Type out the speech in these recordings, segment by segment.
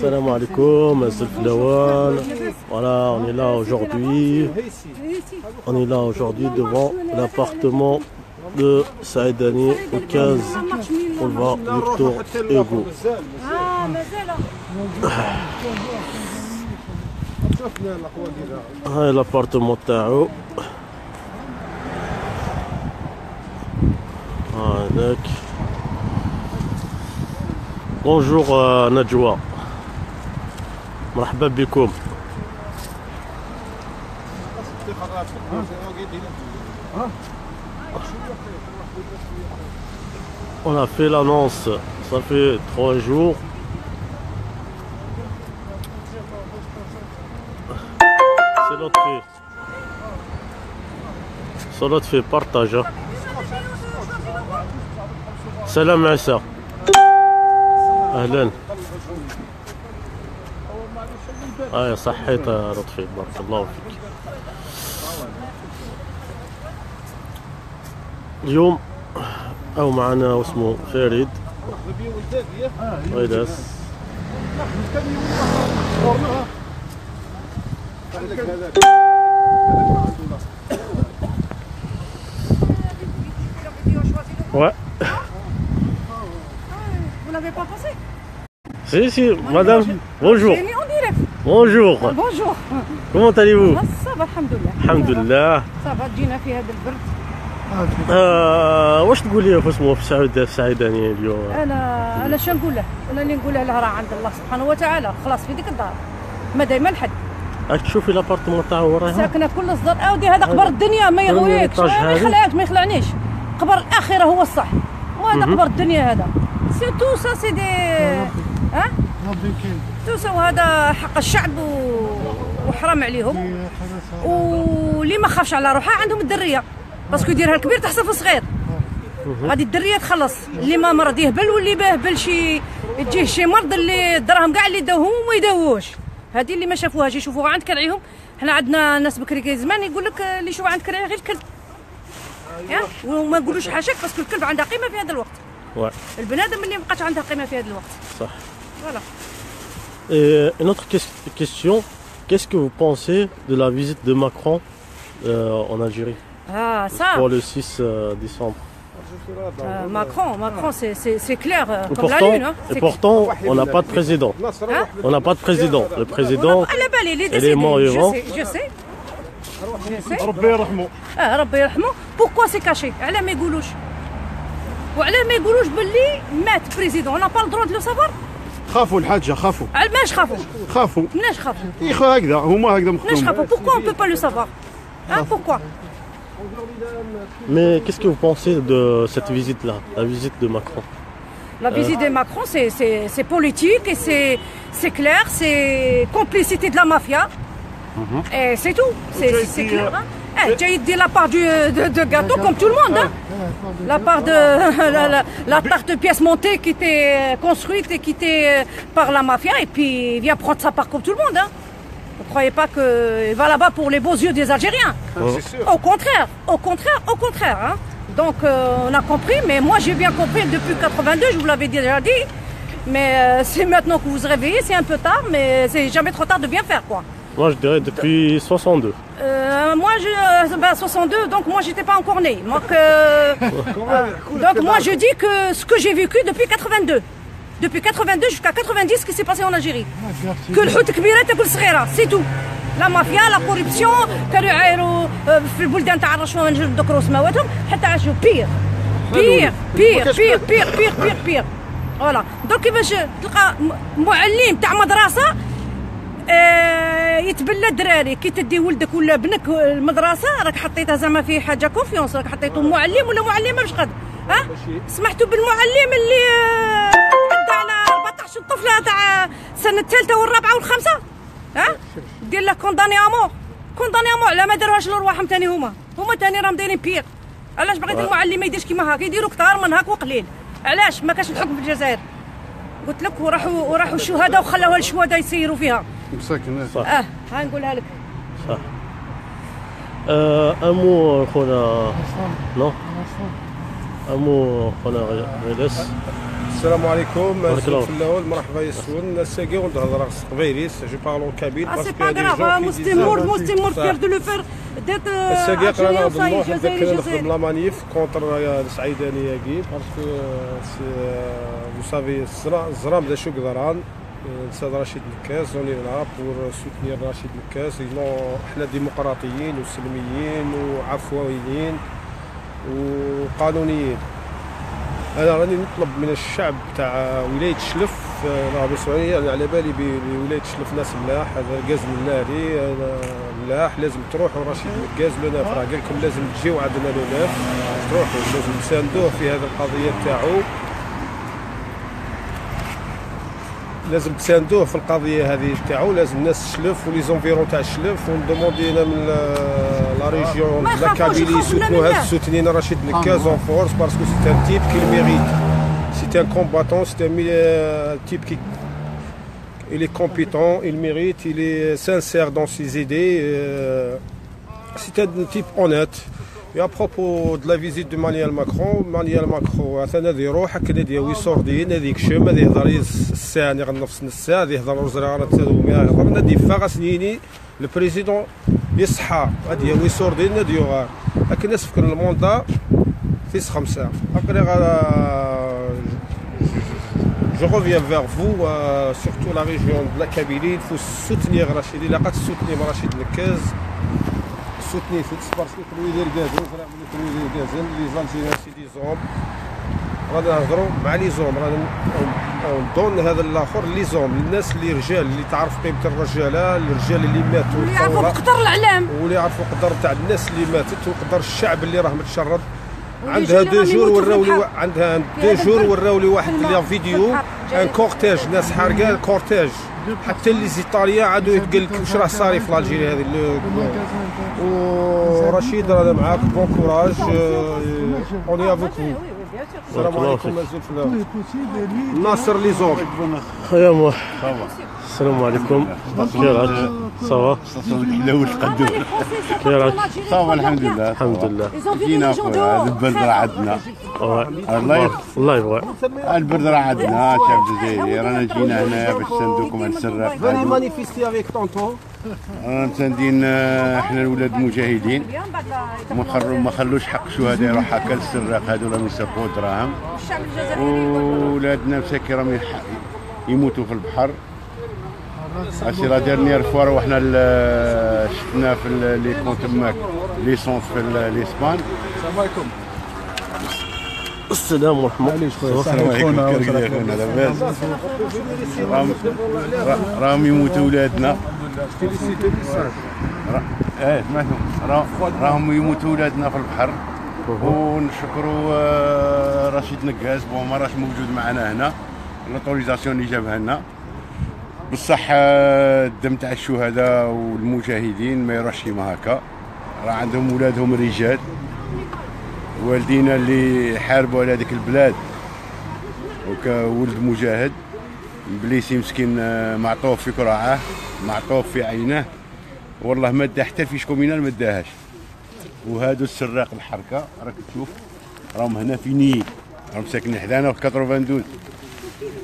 Salam alaikum, Lawal. Voilà, on est là aujourd'hui. On est là aujourd'hui devant l'appartement de Saïdani au 15 boulevard Victor Hugo. هاي l'appartement تاعو. هذاك. Bonjour Najwa. مرحبا بكم. On a fait l'annonce, ça fait 3 jours. C'est l'autre fait. C'est l'autre fait, partage. Salam Issa. أهلا. صحيت يا لطفي بارك الله فيك. اليوم أو معنا اسمه فريد غيداس. Ouais. Vous n'avez pas passé? Si, madame, bonjour. Bonjour. Bonjour. Comment allez-vous? Ça va, alhamdoulilah. Alhamdoulilah. Ça va, جينا في هذا البرد. واش تقولي في اسمه في سعيداني اليوم؟ انا شنو نقول له؟ انا اللي نقول له راه عند الله سبحانه وتعالى، خلاص في ديك الدار. ما دايما حد. راك تشوفي لابارتمون تاعو وراها؟ ساكنه كل الصدر، اودي هذا قبر الدنيا ما يغويكش، ما يخلعك ما يخلعنيش. قبر الاخره هو الصح. وهذا قبر الدنيا هذا. سي تو سا سي دي ها؟ تو سا وهذا حق الشعب وحرام عليهم. واللي ما خافش على روحها عندهم الدريه. باسكو يديرها الكبير تحصل في الصغير. غادي الدريه تخلص، اللي ما مرض يهبل واللي باهبل شي تجيه شي مرض اللي الدراهم كاع اللي داوهم وما يداووش. هذه اللي ما شافوهاش يشوفوها عند كرعيهم. حنا عندنا ناس بكري كي زمان يقول لك اللي يشوف عند كرعيه غير الكلب. وما نقولوش حاشاك باسكو الكلب عندها قيمه في هذا الوقت. البنادم اللي مابقاش عندها قيمه في هذا الوقت. صح. Voilà. Une autre question, qu'est-ce que vous pensez de la visite de Macron en Algérie pour le 6 décembre? Macron, c'est clair comme la lune. Hein. Et pourtant, on n'a pas de président. On n'a pas de président. Le président, il est mort vivant. Je sais. ربي يرحمه. Pourquoi c'est caché? علاه ما يقولوش؟ وعلاه ما يقولوش باللي مات بريزيدون؟ On n'a pas le droit de le savoir. خافوا الحاجه خافوا. علاش خافوا؟ مناش خافوا؟ هكذا هما هكذا مخدوم. مناش خافوا؟ Pourquoi on peut pas le savoir? Pourquoi? Mais qu'est-ce que vous pensez de cette visite-là, la visite de Macron? La visite de Macron, c'est politique et c'est clair, c'est complicité de la mafia. Et c'est tout, c'est clair. J'ai dit la part de gâteau comme tout le monde. Hein. La part de la part de pièces montées qui était construite et qui était par la mafia et puis il vient prendre sa part comme tout le monde. Hein. Vous ne croyez pas qu'il va là-bas pour les beaux yeux des Algériens? Au contraire. Hein. Donc on a compris, mais moi j'ai bien compris depuis 82, je vous l'avais déjà dit. Mais c'est maintenant que vous vous réveillez, c'est un peu tard, mais c'est jamais trop tard de bien faire quoi. Moi je dirais depuis 62. Moi, 62, donc moi j'étais pas encore née. Donc moi je dis que ce que j'ai vécu depuis 82. Depuis 82 jusqu'à 90, ce qui s'est passé en Algérie. Que le حوت كبيرة تاكل صغيرة, c'est tout. La mafia, la corruption, كانوا يعايروا في البلدان تاع الرشوة ما نجم نذكروا سماواتهم حتى عاشوا بير. فوالا. دونك كيفاش تلقى معلم تاع مدرسة يتبلى الدراري كي تدي ولدك ولا بنك المدرسه راك حطيتها زعما في حاجه كونفيونس راك حطيتو معلم ولا معلمه باش غد سمحتوا بالمعلم اللي عدى على 14 طفله تاع السنه الثالثه والرابعه والخامسه دير له كونداني امو على ما داروهاش لرواحهم ثاني هما ثاني راهم دايرين بير. علاش بغيت المعلم ما يديرش كيما هاك يديروا كثار من هاك وقليل؟ علاش ما كاش الحكم في الجزائر؟ قلت لك وراحوا الشهداء وخلوها الشهداء يسيروا فيها. مساكن صح. ها نقولها لك. صح. امو خونا نو امو خونا غيلاس السلام عليكم. بارك الله في الاول مرحبا يسون الساقي وندهضر قبيليس جو بارلون كابيل سي با غراف مستمر بير دو لو فير ديت الساقي قرانا نظن حنا نخدم لا مانيف كونتر السعيدانيه كي باسكو vous savez الزرام بدا شو قدران السيد رشيد نكاس اوني لا بور سوتنير رشيد نكاس حنا ديمقراطيين وسلميين وعفويين وقانونيين. انا راني نطلب من الشعب تاع ولايه شلف راه بسعوديه على بالي بولايه شلف ناس ملاح، هذا الغاز الناري ملاح، لازم تروحوا رشيد نكاس لو ناف، راه قال لكم لازم تجيو عندنا لو ناف، تروحوا لازم تساندوه في هذه القضيه تاعو، لازم تساندوه في القضيه هذه تاعو، لازم الناس شلف ولي زونفيرون تاع شلف وندوموندينا من لا ريجيون لا كابيلي سوتنو هاد سوتنينا رشيد نكاز اون فورس باسكو سي ان تيب كي ميريت، سي ان كومباتون، سي ان تيب كي il est compétent, il mérite, il est sincère dans ses idées, c'est un type honnête. Et à propos de la visite de Emmanuel Macron انا ذي روح هكا نادي ويسوردين هذيك شم هذه يهضر الساعه نص الساعه هذه يهضر وزراء يهضر نادي فاغسنيني البريزيدون يصحى هذه ويسوردين نادي هكا الناس فكر الموندا في 5 après je reviens vers vous surtout la région de la Kabylie, il faut soutenir Rachid, il a pas soutenir Rachid Nekaz soutenir parce que يدير يدير غازين لي زالجيريان سي دي زوم، رانا نهضروا مع لي زوم، رانا ندون هذا الاخر لي زوم، الناس اللي رجال اللي تعرف قيمه الرجاله، الرجال اللي ماتوا اللي يعرفوا قدر الاعلام واللي يعرفوا قدر تاع الناس اللي ماتت وقدر الشعب اللي راه متشرد. عندها 2 جور وراو لي واحد لي فيديو ان كورتيج ناس حارقه الكورتيج، حتى لي زيطاليان عادوا يتقال لك واش راه صاري في الجيري هذه. ورشيد رانا معاك، بون كوراج، اوني افوك فو. السلام عليكم ناصر لي زوم. يا مو السلام عليكم، كي راك؟ صافا حلاوة القدوم، كي راك؟ صافا الحمد لله. الحمد لله. جينا خويا هذا البرد راه عندنا، الله يبغى البرد راه عندنا شعب الجزائري، رانا جينا هنا باش نساندوكم على السراق. فاني مانيفيستي افيك طونطون، رانا مساندين احنا الولاد المجاهدين، ما خلوش حق الشهداء يروح هكا للسراق، هذو راهم يسرقوا دراهم، وولادنا مساكين راهم يموتوا في البحر. سي لا ديرنيير فوا روحنا شفنا في لي كونت تماك ليسونس في الاسبان. السلام عليكم. السلام ورحمة الله. السلام عليكم. لاباس؟ راهم يموتوا ولادنا. سمعتهم راهم يموتوا ولادنا في البحر، ونشكروا رشيد نكاس، بون ما راش موجود معنا هنا، لوطوريزاسيون اللي جابها لنا. بصح الدم تاع الشهداء والمجاهدين ما يروحش كيما هكا، راه عندهم ولادهم رجال، والدينا اللي حاربوا على هذيك البلاد، وكولد مجاهد بليسي مسكين معطوف في كراعه، معطوف في عينه، والله ما دا حتى فيش كومينال ما داهاش. وهادو السراق الحركه راك تشوف راهم هنا في نيي، راهم ساكنين حدانا في 92،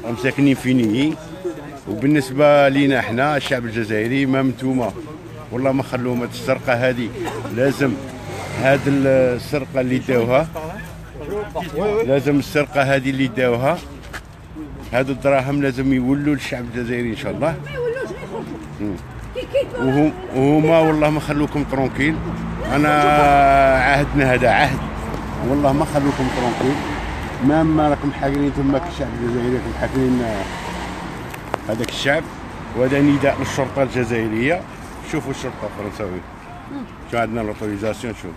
راهم ساكنين في نيي. وبالنسبه لينا احنا الشعب الجزائري ما نتوما والله ما خلوهم هاد السرقه هذه، لازم هاد السرقه اللي داوها، لازم السرقه هذه اللي داوها، هادو الدراهم لازم يولوا للشعب الجزائري ان شاء الله. وهما والله ما خلوكم ترونكيل، انا عهدنا هذا عهد، والله ما خلوكم ترونكيل، ما راكم حاقرين تماك الشعب الجزائري، راكم حاقرين هذاك الشعب. وهذا نداء للشرطه الجزائريه. شوفوا الشرطه الفرنساويه شو عندنا لوطوريزاسيون، شوف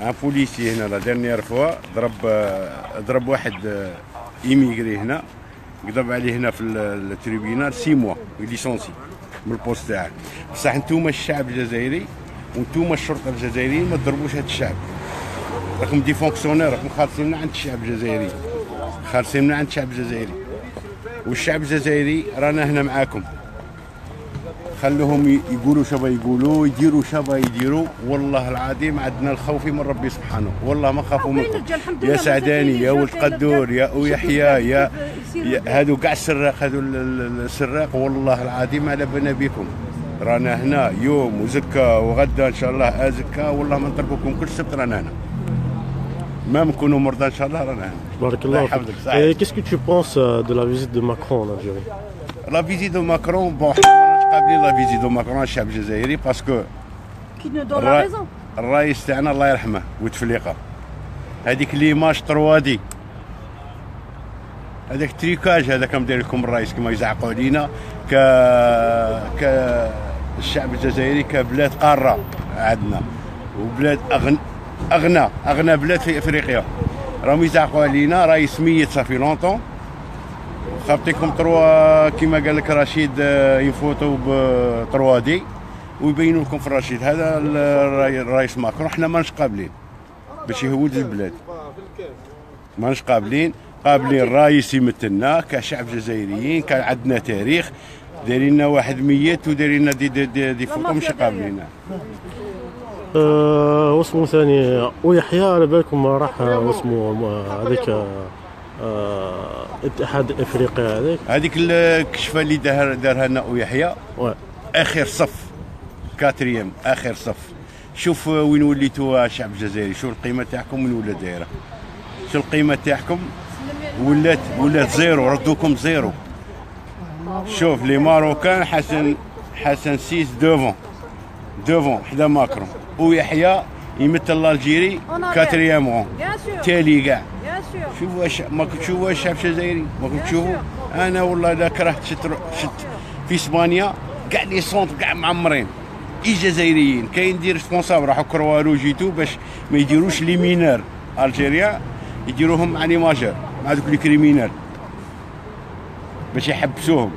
ان بوليسي هنا لا ديرنيير فوا ضرب واحد ايميغري هنا، قضب عليه هنا في التريبيونال 6 موا ليسونسي من البوست تاعك. بصح نتوما الشعب الجزائري وانتوما الشرطه الجزائريه ما تضربوش هذا الشعب، راكم دي فونكسيونير، راكم خالصين من عند الشعب الجزائري، خالصين من عند الشعب الجزائري. والشعب الجزائري رانا هنا معاكم، خلوهم يقولوا شبا يقولوا، يديروا شبا يديروا. والله العظيم عندنا الخوف من ربي سبحانه، والله ما خافوا منكم يا سعداني يا ولد قدور يا يحيى يا هادو كاع السراق، هادو السراق والله العظيم على بالنا بكم. رانا هنا يوم وزكا وغدا ان شاء الله ازكا، والله ما نتركوكم كل سبت رانا هنا، ما نكونوا مرضى ان شاء الله رانا هنا. بارك الله فيك. Et qu'est-ce que tu penses de la visite de Macron en Algérie? La visite de Macron, bon, حنا ما راناش قابلين لا فيزيت دو ماكرون الشعب الجزائري باسكو الرئيس تاعنا الله يرحمه وتفليقه، هذيك ليماج 3 دي، هذاك تريكاج هذاك مدير لكم الرئيس كما يزعقوا علينا الشعب الجزائري كبلاد قاره عندنا، وبلاد اغنى بلاد في افريقيا. راهم يزعقوا علينا رئيس ميت صافي لونطون، خابطيكم 3 كما قال لك رشيد يفوتوا ب 3 دي ويبينوا لكم في الرشيد. هذا الرئيس ماكرون حنا ماناش قابلين باش يهود البلاد، ماناش قابلين الرئيس يمثلنا كشعب جزائريين، كان عندنا تاريخ، دايرين لنا واحد ميت ودايرين لنا دي فوتو ماشي قابلينها. واسمه ثاني ويحيى على بالكم راح واسمه هذاك اتحاد افريقيا هذيك الكشفه اللي دارها لنا ويحيى اخر صف كاتريام اخر صف. شوف وين وليتوا الشعب الجزائري، شو القيمه تاعكم وين ولا دايره، شو القيمه تاعكم ولات زيرو، ردوكم زيرو. شوف لي ماروكان حسن سيس دوفون حدا ماكرون، ويحيى يمثل الجيري كاتريام رون تالي كاع. شوفوا ما كنت تشوفوا الشعب الجزائري، ما كنت تشوفوا. انا والله لا كرهت شت في اسبانيا كاع لي سونتر كاع معمرين اي جزائريين، كاين دي ريسبونسابل راحوا كروالو جيتو باش ما يديروش لي مينار الجيريا، يديروهم مع لي ماجور مع دوك لي كريمينال باش يحبسوهم.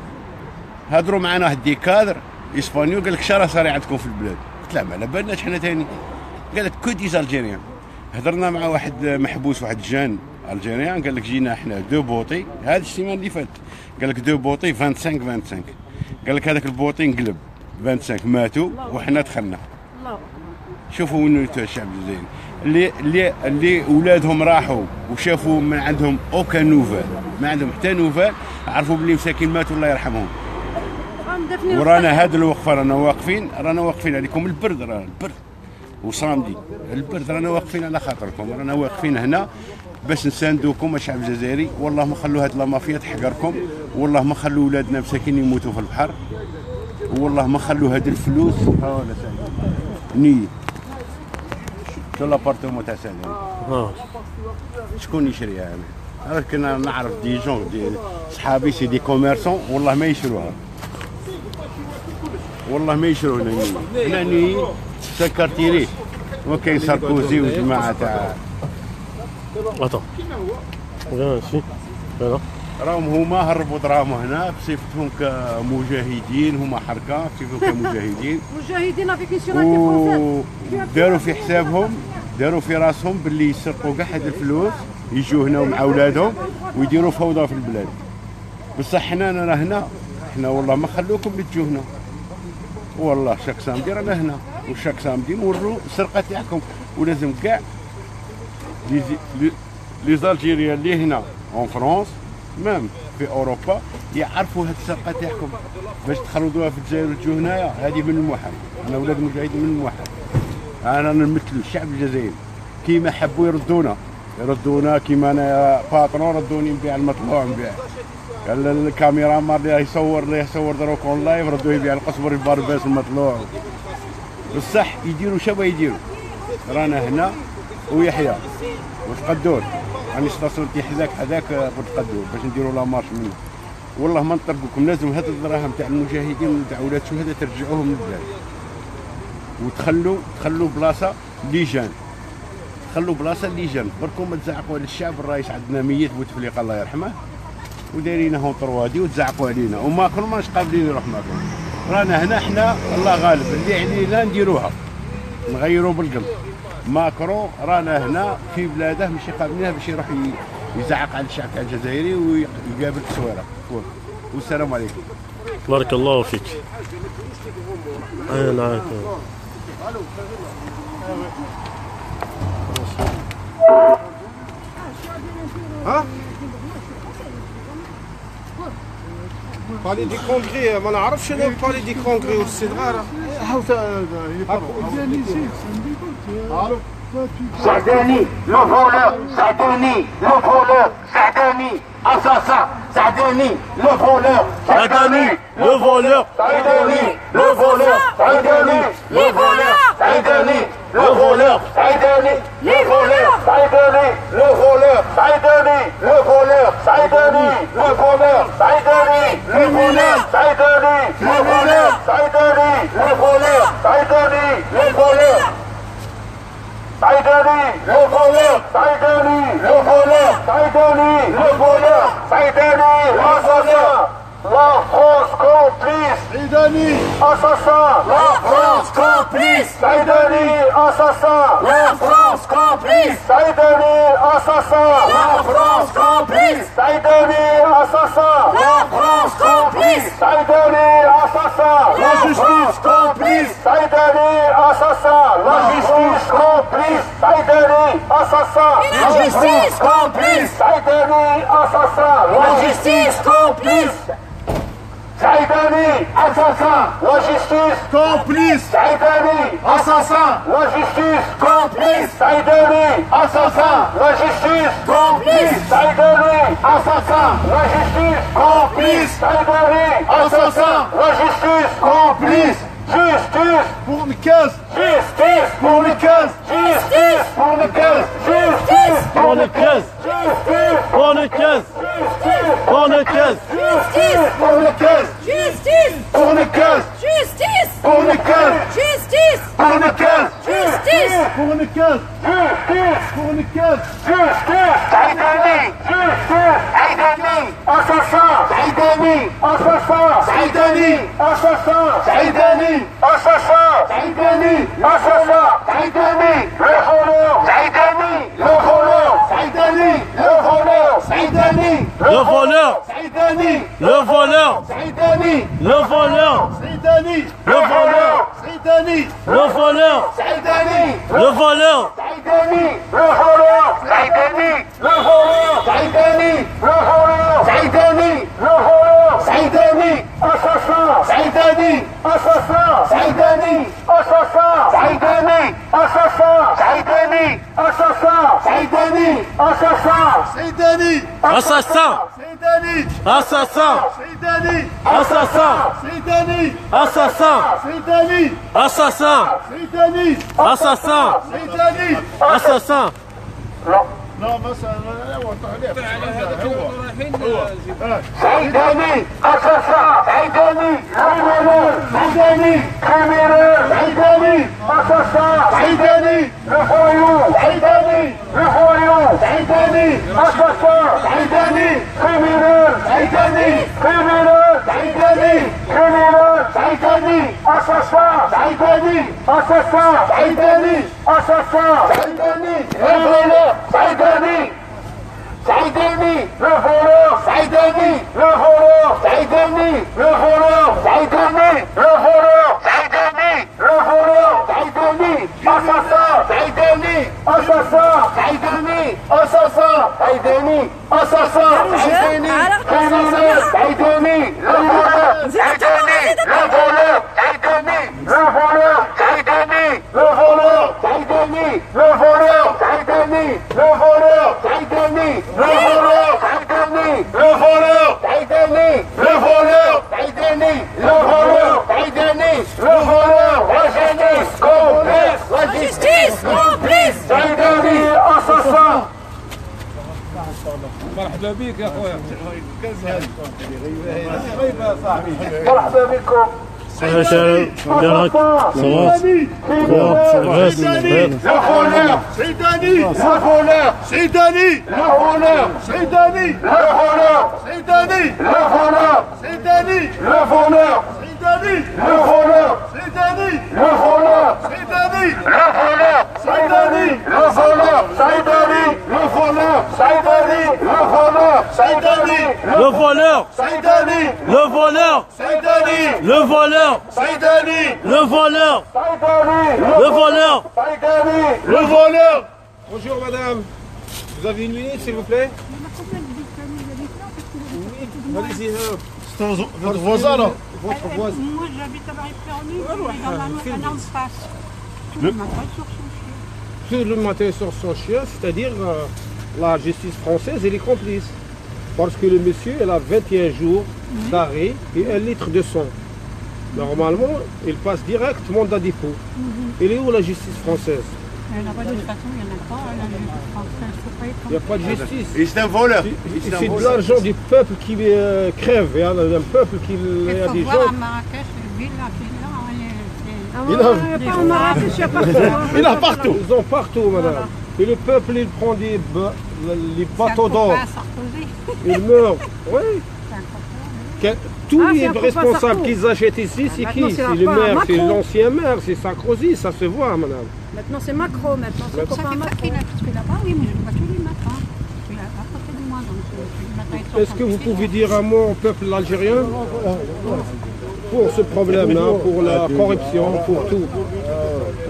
هضروا معنا واحد دي كادر اسبانيول قال لك شرا صاري عندكم في البلاد، قلت لا ما على بالناش حنا ثاني، قال لك كوديز الجيريان. هضرنا مع واحد محبوس واحد جان الجيريان قال لك جينا احنا 2 بوطي هذا السيمانه اللي فات، قال لك 2 بوطي 25 قال لك هذاك البوطي انقلب 25 ماتوا وحنا دخلنا. شوفوا وين وليتوا الشعب الجزائري اللي اولادهم راحوا وشافوا من عندهم اوكا نوفال، ما عندهم حتى نوفال، عرفوا بلي مساكين ماتوا الله يرحمهم. ورانا هذا الوقفه رانا واقفين عليكم البرد، رانا البرد وصامدي البرد رانا واقفين على خاطركم، رانا واقفين هنا باش نساندوكم الشعب الجزائري. والله ما خلوا هاد لا مافيا تحقركم، والله ما خلوا ولادنا مساكين يموتوا في البحر، والله ما خلوا هاد الفلوس. ها ولا سعيد ني شو لابارتمون تاع سعيد شكون يشريها؟ انا كنا نعرف دي جون دي صحابي سي دي كوميرسون والله ما يشروها، والله ما يشرو هنا ني سكرتيري وكاين ساركوزي وجماعه تاع راهم هما هربوا دراهم هنا بصفتهم كمجاهدين، هما حركه بصفتهم كمجاهدين مجاهدين افيك ناسيوناليتي فرونسيز، داروا في حسابهم داروا في راسهم باللي يسرقوا كاع هاد الفلوس يجوا هنا مع اولادهم ويديروا فوضى في البلاد. بصح حنا هنا حنا والله ما خلوكم اللي تجوا هنا، والله شاك سامدي رانا هنا وشاك سامدي نوروا السرقه تاعكم، ولازم كاع لي زالجيريان اللي هنا اون فرونس مام في اوروبا يعرفوا هاد السرقه تاعكم باش تخرجوها في الجزائر وتجوا هنايا. هذه من المحال، انا ولاد مجاهدين من المحال، انا نمثلوا الشعب الجزائري كيما حبوا يردونا كيما انا باترون ردوني نبيع المطلوع نبيع الكاميرا مار اللي يصور دروك اون لايف ردوه يبيع القصبر البارباس المطلوع. بصح يديروا شبا يديروا. رانا هنا ويحيى وتقدور راني اتصلت حذاك وتقدور باش نديروا لا مارش منه. والله ما نطرقوكم، لازم هذه الدراهم تاع المجاهدين وتاع ولاد الشهداء ترجعوهم للبلاد وتخلوا بلاصه ليجان، خلوا بلاصه ليجان. بركم ما تزعقوا على الشعب. الرئيس عندنا ميت بوتفليقه الله يرحمه ودايرينهم طروادي وتزعقوا علينا وماكرون ماش قابلين يروح ماكرون. رانا هنا احنا الله غالب اللي علينا نديروها نغيروا بالقلب. ماكرون رانا هنا في بلاده ماشي قابلينها باش يروح يزعق على الشعب الجزائري ويقابل التصويره. والسلام عليكم. بارك الله فيك. أي نعم. ها؟ بالي دي كونغري ما نعرفش انا بالي دي كونغري والصغار. سعداني لو فولور، سعداني لو فولور، سعداني اساسا، سعداني لو فولور، سعداني لو فولور، سعداني لو فولور، سعداني لو فولور، سعداني لو فولور، سعداني لو فولور، سعداني لو فولور، سعداني لو فولور، سعداني لو فولور، سعداني لو فولور، سعداني لو فولور، سعداني لو فولور، سعداني لو فولور، سعيداني لو فولور، سعيداني لو فولور، سعيداني لو فولور، سعيداني اساسا لا فرانس كومبليس، سعيداني اساسا لا فرانس كومبليس، سعيداني اساسا لا فرانس كومبليس، سعيداني اساسا لا فرانس كومبليس، سعيداني اساسا لا فرانس كومبليس، سعيداني اساسا لا جوستيس كومبليس، سعيداني اساسا لا جوستيس كومبليس، سعيداني اساسا لا جوستيس كومبليس، سعيداني اساسا لا جوستيس كومبليس، سعيداني اساسا لا جوستيس كومبليس، سعيداني اساسا لا جوستيس كومبليس، سعيداني اساسا لا جوستيس كومبليس، سعيداني اساسا لا جوستيس كومبليس، سعيداني اساسا لا جوستيس كومبليس. Justice pour le 15. Justice pour le 15. Justice pour le 15. Justice pour le 15. Justice pour le 15. pour le 15. Justice pour le 15. Justice pour le 15. Justice pour le 15. Justice pour le 15. Justice pour le 15. Justice pour le 15. Justice سعيداني Justice سعيداني assassin سعيداني assassin سعيداني assassin سعيداني assassin سعيداني assassin سعيداني le voleur سعيداني le voleur سعيداني le voleur سعيداني Le voleur, سعيداني le voleur, سعيداني le voleur, سعيداني le voleur, سعيداني le voleur, سعيداني le voleur, سعيداني le voleur سعيداني le voleur سعيداني le voleur سعيداني le voleur سعيداني assassin سعيداني assassin سعيداني assassin سعيداني assassin سعيداني assassin سعيداني assassin سعيداني assassin, سعيداني assassin, سعيداني assassin, سعيداني assassin, سعيداني assassin, سعيداني assassin, سعيداني assassin. لا مثلا وقع عليه سعيداني assassin سعيداني سعيداني criminel سعيداني assassin سعيداني le voyou سعيداني le voyou سعيداني assassin سعيداني criminel سعيداني criminel سعيداني criminel سعيداني assassin سعيداني assassin سعيداني assassin سعيداني le voleur سعيداني سعيداني le voleur سعيداني le voleur سعيداني le voleur سعيداني le voleur سعيداني le voleur سعيداني assassin سعيداني assassin سعيداني assassin سعيداني assassin سعيداني criminel سعيداني le voleur سعيداني le voleur سعيداني le voleur سعيداني le voleur سعيداني le voleur سعيداني le voleur سعيداني le voleur سعيداني le voleur سعيداني le voleur سعيداني le voleur سعيداني le voleur la justice complice la justice complice سعيداني assassin. مرحبا بك يا اخويا مرحبا بكم. يا شباب ديالك صوت سعيداني le voleur سعيداني le voleur سعيداني le voleur سعيداني le voleur سعيداني le voleur سعيداني le voleur سعيداني le voleur سعيداني le voleur سعيداني le voleur سعيداني le voleur سعيداني le voleur سعيداني le voleur Saïdani, le voleur, Saïdani, le voleur, Saïdani, le voleur, Saïdani, le voleur, Saïdani, le voleur. Saïdani, le voleur. Bonjour madame, vous avez une minute s'il vous plaît? Oui, allez-y. C'est votre voisin là? Votre voisin. Moi j'habite à Marie-Perny, dans la en face. Le matin sur son chien. Tout le matin sur son chien, c'est-à-dire la justice française, elle est complice. Parce que le monsieur, il a 21 jours d'arrêt et 1 litre de sang. Normalement, il passe directement dans dépôt. Elle est où la justice française? Il n'y en a pas de toute façon, il n'y en a pas. La justice française, faut pas être Il n'y a pas de justice. Et c'est un voleur. C'est de l'argent du peuple qui crève. Il y a un peuple qui... Il Il y a faut des voir gens... à Marrakech, les villas, Il a- Pas en Marrakech, il y a partout. Il a partout. Ils ont partout, madame. Et le peuple, il prend les bateaux d'or. Sarkozy. Il meurt. Oui. C'est un copain. Tous Ah, les c'est un copain responsables Sarko. qu'ils achètent ici, c'est Maintenant, qui? c'est C'est le pas maire, c'est Macron. l'ancien maire, c'est Sarkozy, ça se voit, madame. Maintenant, c'est Macron, maintenant. C'est Ça copain fait pas Macron. qu'il a, parce que là-bas, oui, mais je le vois tous les matins. Je suis à côté de moi, donc tous les matins, ils sont Est-ce que vous sortis. pouvez dire un mot au peuple algérien pour ce problème-là, pour la corruption, pour tout?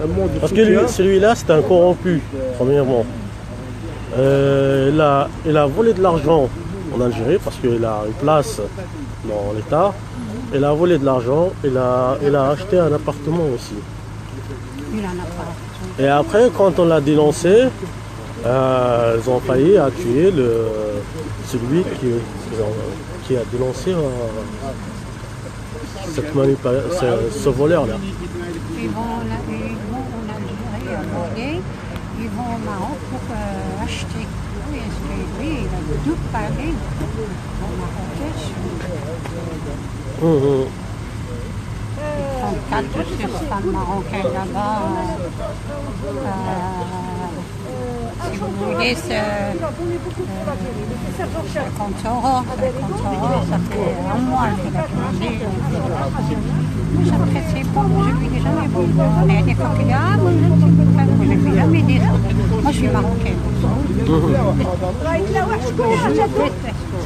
Un mot de Parce que soutien. celui-là, c'est un corrompu, premièrement. Il a volé de l'argent en Algérie parce qu'il a une place dans l'État. Il a volé de l'argent, il a acheté un appartement aussi. Il en a pas. Et après, quand on l'a dénoncé, ils ont failli à tuer celui qui a dénoncé ce voleur-là. Ils vont en Algérie voler, ils vont au Maroc pour acheter. Oui, lui, il a 2 palais au Marrakech. Ils font 4 sur femmes marocaines là-bas. Si vous voulez, c'est 50 euros. 50 euros, ça fait un mois qu'il a demandé. J'apprécie pas, moi je lui dis jamais bon. Il y a des fois qu'il dit ah, moi je ne sais pas, moi je lui ai jamais dit ça. Moi je suis marocaine.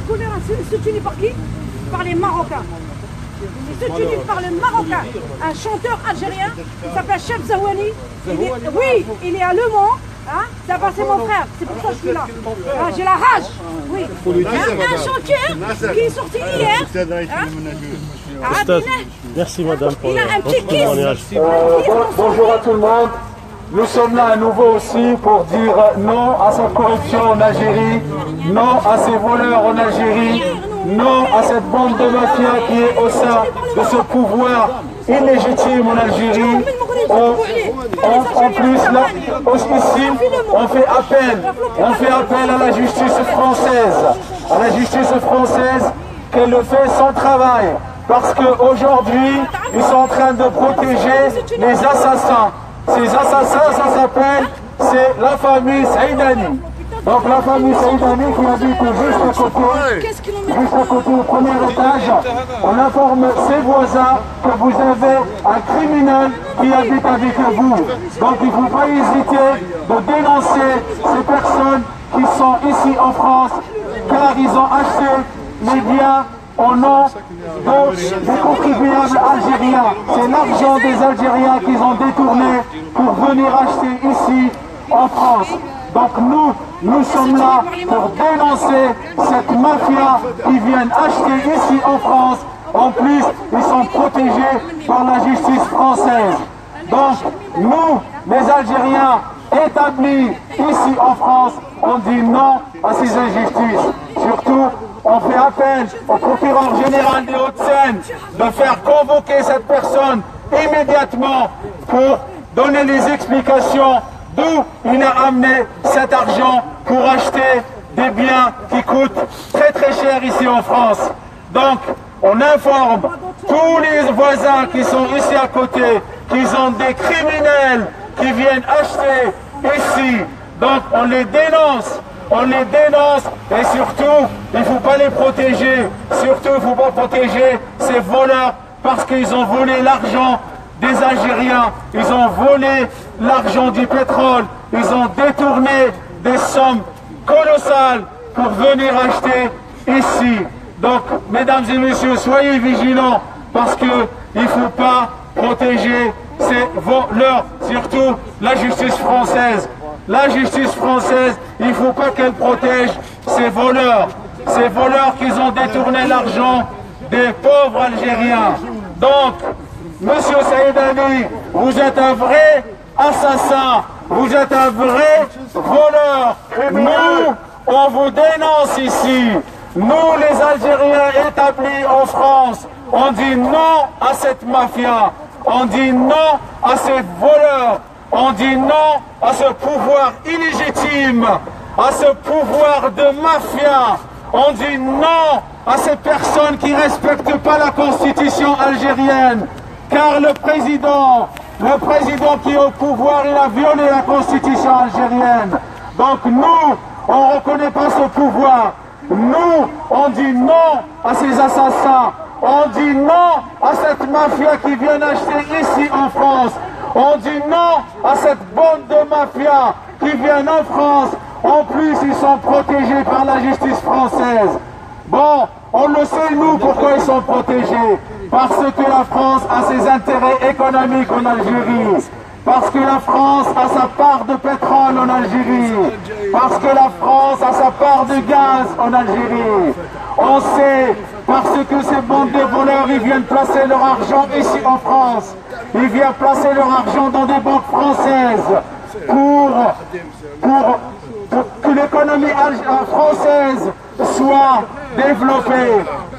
شكون اللي راه سوتوني par qui? Par les Marocains. Il est soutenu par le Marocain, un chanteur algérien qui s'appelle Chef Zahouani. Oui, il est à Le Mans. Hein? C'est mon frère, c'est pour ça que je suis là. Ah, j'ai la rage. Oui. Un chanteur qui est sorti hier. Oustaz, merci madame pour Il a un petit votre kiss. témoignage. Bonjour à tout le monde. Nous sommes là à nouveau aussi pour dire non à cette corruption en Algérie, non à ces voleurs en Algérie, non à cette bande de mafia qui est au sein de ce pouvoir illégitime en Algérie. En plus, là, ici, on fait appel à la justice française, qu'elle le fait sans travail. Parce qu'aujourd'hui, ils sont en train de protéger les assassins. Ces assassins, ça s'appelle, c'est la famille Saïdani. Donc la famille Saïdani qui habite juste à côté au premier étage, on informe ses voisins que vous avez un criminel qui habite avec vous. Donc il ne faut pas hésiter de dénoncer ces personnes qui sont ici en France, car ils ont acheté les biens au nom des contribuables algériens. C'est l'argent des Algériens qu'ils ont détourné pour venir acheter ici en France. Donc nous sommes là pour dénoncer cette mafia qui vient acheter ici en France. En plus, ils sont protégés par la justice française. Donc nous, les Algériens établis ici en France, on dit non à ces injustices. Surtout, on fait appel au procureur général des Hauts-de-Seine de faire convoquer cette personne immédiatement pour donner les explications d'où il a amené cet argent pour acheter des biens qui coûtent très très cher ici en France. Donc, on informe tous les voisins qui sont ici à côté qu'ils ont des criminels qui viennent acheter ici. Donc, on les dénonce et surtout, il ne faut pas les protéger. Surtout, il ne faut pas protéger ces voleurs parce qu'ils ont volé l'argent des Algériens, ils ont volé l'argent du pétrole, ils ont détourné des sommes colossales pour venir acheter ici. Donc, mesdames et messieurs, soyez vigilants parce qu'il ne faut pas protéger ces voleurs, surtout la justice française. La justice française, il ne faut pas qu'elle protège ces voleurs qui ont détourné l'argent des pauvres Algériens. Donc, monsieur Saïd Ali, vous êtes un vrai assassin, vous êtes un vrai voleur. Nous, on vous dénonce ici. Nous, les Algériens établis en France, on dit non à cette mafia, on dit non à ces voleurs, on dit non à ce pouvoir illégitime, à ce pouvoir de mafia. On dit non à ces personnes qui ne respectent pas la constitution algérienne. Car le président qui est au pouvoir, il a violé la constitution algérienne. Donc nous, on ne reconnaît pas ce pouvoir. Nous, on dit non à ces assassins. On dit non à cette mafia qui vient acheter ici en France. On dit non à cette bande de mafia qui vient en France. En plus, ils sont protégés par la justice française. Bon, on le sait, nous, pourquoi ils sont protégés. Parce que la France a ses intérêts économiques en Algérie. Parce que la France a sa part de pétrole en Algérie. Parce que la France a sa part de gaz en Algérie. On sait, parce que ces bandes de voleurs, ils viennent placer leur argent ici en France. Ils viennent placer leur argent dans des banques françaises pour que l'économie française soit développée.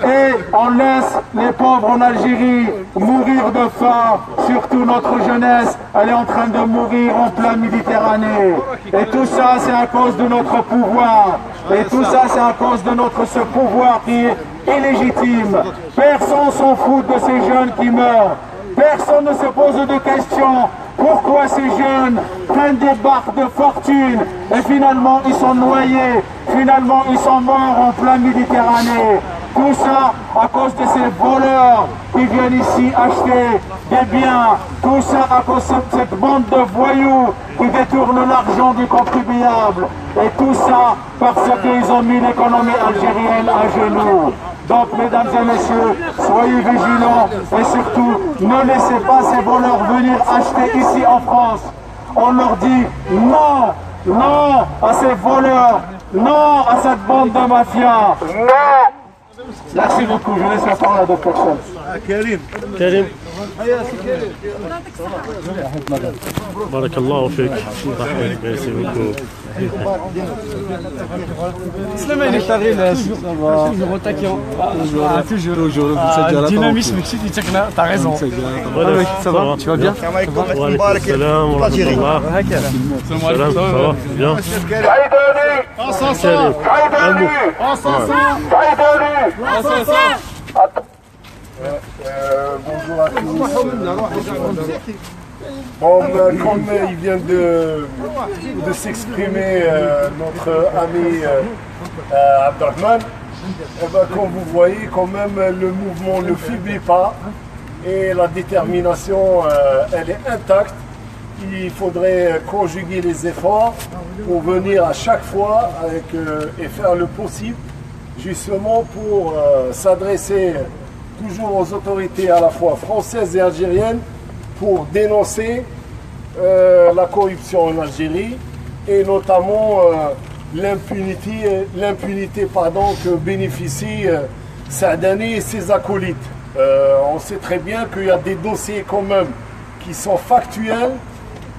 Et on laisse les pauvres en Algérie mourir de faim. Surtout notre jeunesse, elle est en train de mourir en pleine Méditerranée. Et tout ça, c'est à cause de notre pouvoir. Et tout ça, c'est à cause de ce pouvoir qui est illégitime. Personne s'en fout de ces jeunes qui meurent. Personne ne se pose de questions. Pourquoi ces jeunes prennent des barques de fortune et finalement ils sont noyés, finalement ils sont morts en pleine Méditerranée. Tout ça à cause de ces voleurs qui viennent ici acheter des biens. Tout ça à cause de cette bande de voyous qui détournent l'argent du contribuable. Et tout ça parce qu'ils ont mis l'économie algérienne à genoux. Donc, mesdames et messieurs, soyez vigilants et surtout, ne laissez pas ces voleurs venir acheter ici en France. On leur dit non, non à ces voleurs, non à cette bande de mafia. Non. Merci beaucoup, je laisse la parole à d'autres personnes. كريم بارك الله فيك ميرسي بوكو سليماني toujours dynamisme t'as raison. Ça va, tu vas bien? Waalaikum salam wa rahmatullah. Salam, ça va bien? Bonjour à tous. Bon, comme il vient de s'exprimer notre ami Abdelrahman, comme vous voyez, quand même, le mouvement ne faiblit pas et la détermination, elle est intacte. Il faudrait conjuguer les efforts pour venir à chaque fois et faire le possible, justement pour s'adresser toujours aux autorités à la fois françaises et algériennes pour dénoncer la corruption en Algérie et notamment l'impunité que bénéficient Saadani et ses acolytes. On sait très bien qu'il y a des dossiers quand même qui sont factuels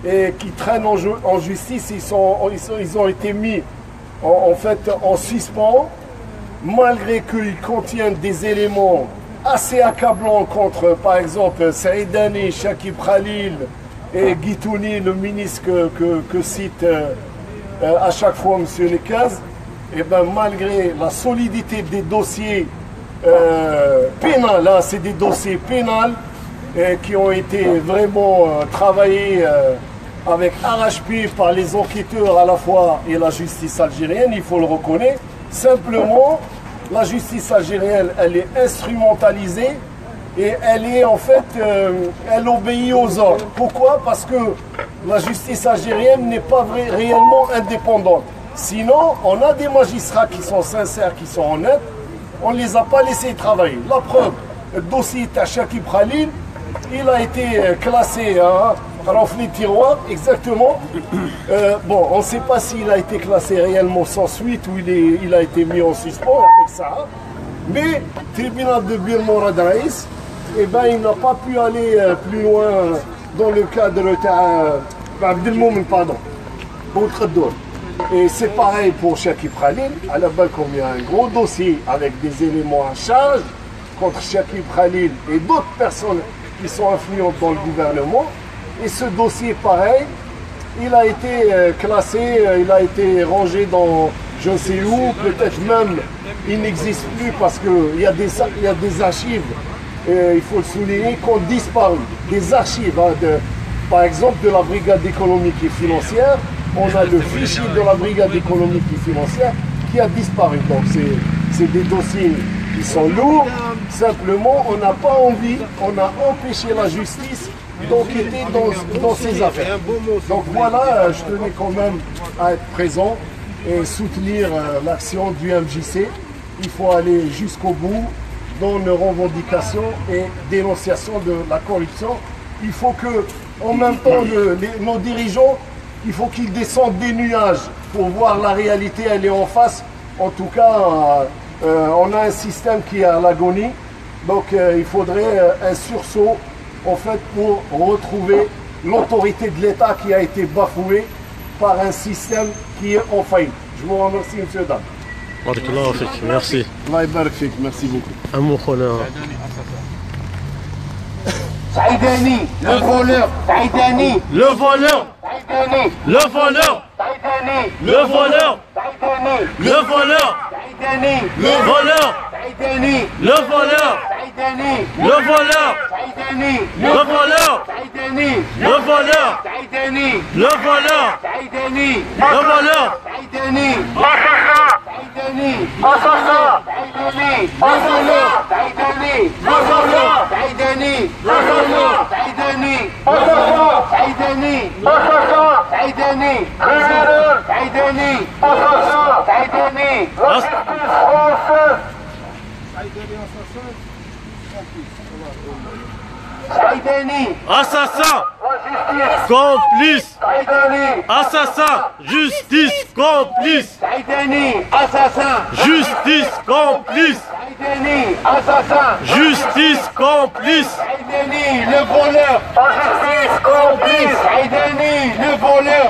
et qui traînent en justice. Ils ont été mis en suspens malgré qu'ils contiennent des éléments assez accablants contre, par exemple, Saïdani, Chakib Khalil et Guitouni, le ministre que cite à chaque fois M. Nekaz. Et bien, malgré la solidité des dossiers pénals, là c'est des dossiers pénals qui ont été vraiment travaillés avec arrache-pied par les enquêteurs à la fois et la justice algérienne, il faut le reconnaître. Simplement, la justice algérienne, elle est instrumentalisée et elle est en fait, elle obéit aux ordres. Pourquoi? Parce que la justice algérienne n'est pas réellement indépendante. Sinon, on a des magistrats qui sont sincères, qui sont honnêtes, on ne les a pas laissés travailler. La preuve, le dossier de Chakib Khalil, il a été classé à les tiroirs, exactement. Bon, on ne sait pas s'il a été classé réellement sans suite ou il a été mis en suspens avec ça. Mais le tribunal de Bir Morad Raïs, eh ben, il n'a pas pu aller plus loin dans le cadre de Abdelmoumen, pardon. Et c'est pareil pour Chakib Khalil. À la base, comme il y a un gros dossier avec des éléments à charge contre Chakib Khalil et d'autres personnes qui sont influentes dans le gouvernement. Et ce dossier, pareil, il a été classé, il a été rangé dans je ne sais où, peut-être même il n'existe plus parce qu'il y a des archives, il faut le souligner, qui ont disparu. Des archives, hein, par exemple, de la brigade économique et financière. On a le fichier de la brigade économique et financière qui a disparu. Donc c'est des dossiers qui sont lourds. Simplement, on n'a pas envie, on a empêché la justice d'enquêter dans ces affaires. Donc voilà, je tenais quand même à être présent et soutenir l'action du MJC. Il faut aller jusqu'au bout dans nos revendications et dénonciation de la corruption. Il faut que, en même temps, nos dirigeants, il faut qu'ils descendent des nuages pour voir la réalité, elle est en face. En tout cas, on a un système qui est à l'agonie. Donc il faudrait un sursaut en fait pour retrouver l'autorité de l'État qui a été bafouée par un système qui est en faillite. Je vous remercie, monsieur Dam. Merci. Merci beaucoup. Saïdani, le voleur, Saïdani, le voleur, Saïdani, le voleur, Saïdani, le voleur, Saïdani, le voleur, Saïdani, le voleur, Saïdani, le voleur, Saïdani, le voleur, Saïdani, le voleur, Saïdani, le voleur, Saïdani, le voleur, Saïdani, le voleur, Saïdani, Saïdani, Assassin, Saïdani, Assassin, Saïdani, Assassin, Saïdani, Saïdani, Assassin, Saïdani, Assassin, Saïdani, criminel, Saïdani, assassin, Saïdani, la justice française. Saïdani, assassin, La justice, complice, Saïdani, assassin, justice, complice, Saïdani, assassin, justice, complice, Saïdani, assassin, justice, complice, Saïdani, le voleur, la justice complice, Saïdani, le voleur,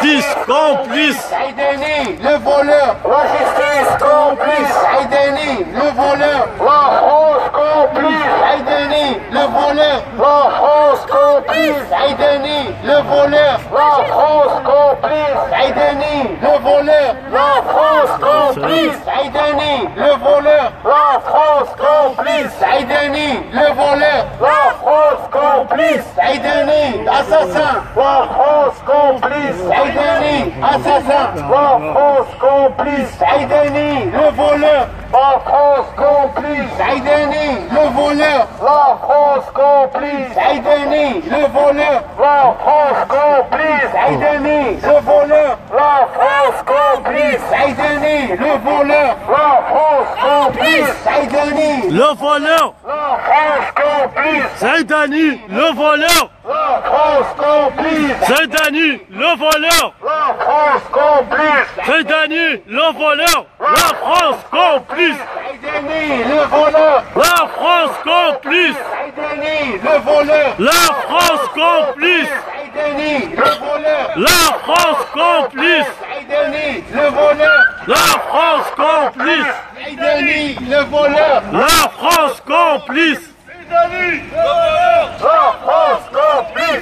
justice, complice, Saïdani, le voleur, la justice complice, Saïdani, le voleur, la France complice, Saïdani, le voleur, la France complice, Saïdani, le voleur, la France complice, Saïdani, le voleur, la France complice, Saïdani, le voleur, la France complice, Saïdani, le voleur, la France complice, Saïdani, assassin, la France complice, Saïdani, assassin, la France complice, Saïdani, le voleur, la France complice, Saïdani, le voleur, la France complice, Saïdani, le voleur, la France complice, Saïdani, le voleur, la France complice, Saïdani, le voleur, la France complice, Saïdani, le voleur, la France complice, Saïdani, le voleur, la France complice, Saïdani, le voleur, la France complice, Saïdani, le voleur, la France complice, Saïdani, le voleur, la France complice, Saïdani, le voleur, la France complice, Saïdani, le voleur, la France complice, Saïdani, le voleur, la France complice, Saïdani, le voleur, la France complice, la France complice,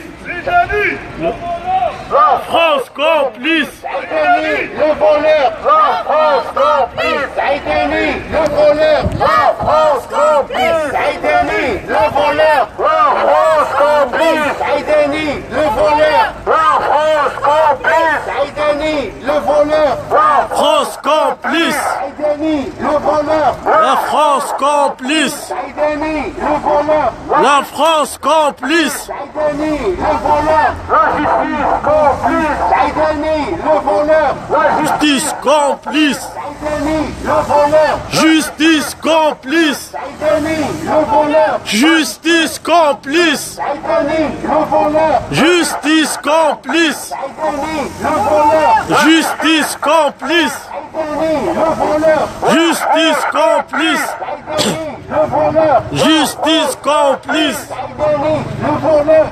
la France complice, Saïdani, le voleur, la France complice, Saïdani, le voleur, la France complice, Saïdani, le voleur, la France complice, Saïdani, le voleur, la France complice, Saïdani, le voleur, la France complice, Saïdani, le voleur, la France complice, Saïdani, le voleur, la France complice, Saïdani, le voleur, la justice complice, Saïdani, le voleur, Justice complice. Justice complice. Justice complice. Justice complice. Justice complice. Justice complice. Justice complice.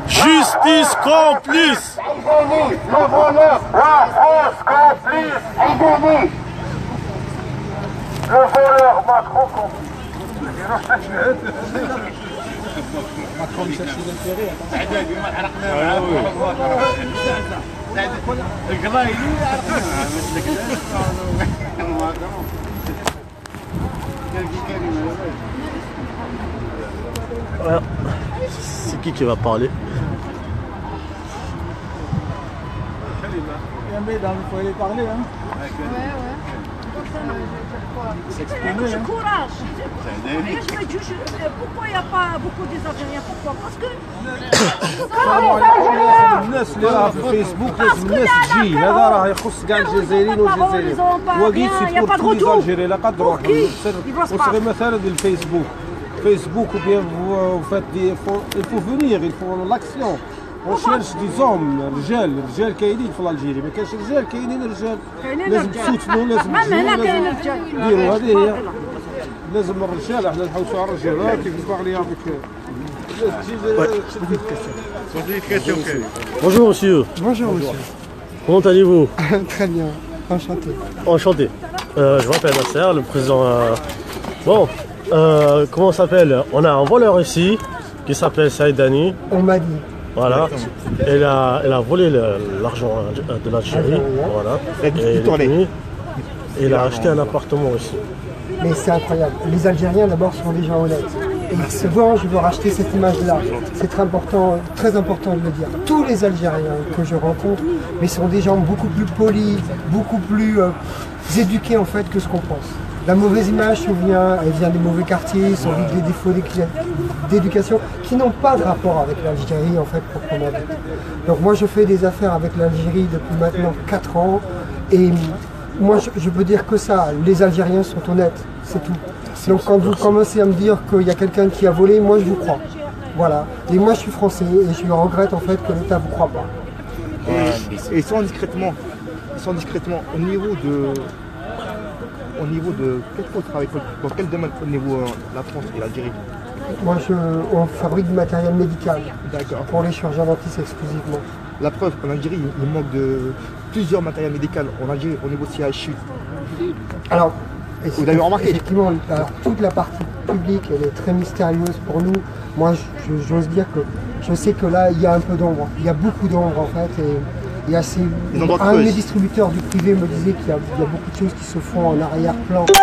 Justice complice. Le voleur Macron complice. Voilà. C'est qui va parler? Il faut aller parler, hein. Du courage. Pourquoi il n'y a pas beaucoup des Algériens? Pourquoi? Parce que الناس اللي راه في الفيسبوك لازم الناس تجي، هذا راه يخص كاع الجزائريين والجزائريين. وقيت سي بور tous les Algériens لا قد روح وصغير مثلا الفيسبوك. فيسبوك ou bien vous faites des il faut venir, il faut l'action. On cherche des hommes, رجال كاينين في الجزائر، ما كاينش رجال كاينين رجال. لازم تسوتنوا، لازم تجيو، ديروا هذه هي. لازم الرجال احنا نحوسوا على الرجال كيف باغي يعطيك. Bonjour monsieur. Bonjour monsieur. Comment allez-vous? Très bien, enchanté. Enchanté. Je m'appelle Nasser, le président. Bon, comment ça s'appelle? On a un voleur ici qui s'appelle Saïdani. On m'a dit. Voilà. Elle a volé l'argent de l'Algérie. Voilà. Et il a acheté un appartement ici. Mais c'est incroyable. Les Algériens d'abord sont des gens honnêtes. Et souvent je veux racheter cette image-là. C'est très important de le dire. Tous les Algériens que je rencontre, mais sont des gens beaucoup plus polis, beaucoup plus éduqués en fait que ce qu'on pense. La mauvaise image elle vient des mauvais quartiers, sont des défauts d'éducation qui n'ont pas de rapport avec l'Algérie en fait proprement dit. Donc moi je fais des affaires avec l'Algérie depuis maintenant 4 ans et moi je peux dire que ça, les Algériens sont honnêtes, c'est tout. Donc quand vous commencez à me dire qu'il y a quelqu'un qui a volé, moi je vous crois. Voilà. Et moi je suis français et je regrette en fait que l'État ne vous croit pas. Et sans discrètement, au niveau de quel travail, dans quel domaine au niveau de la France et l'Algérie? Moi on fabrique du matériel médical. D'accord. Pour les chirurgiens dentistes exclusivement. La preuve, en Algérie, il manque de plusieurs matériels médicaux en Algérie au niveau CHU. Alors, vous avez remarqué? Effectivement, alors, toute la partie publique, elle est très mystérieuse pour nous. Moi, j'ose dire que je sais que là, il y a un peu d'ombre. Il y a beaucoup d'ombre en fait. Et il y a un de mes distributeurs du privé me disait qu'il y a beaucoup de choses qui se font en arrière-plan. Le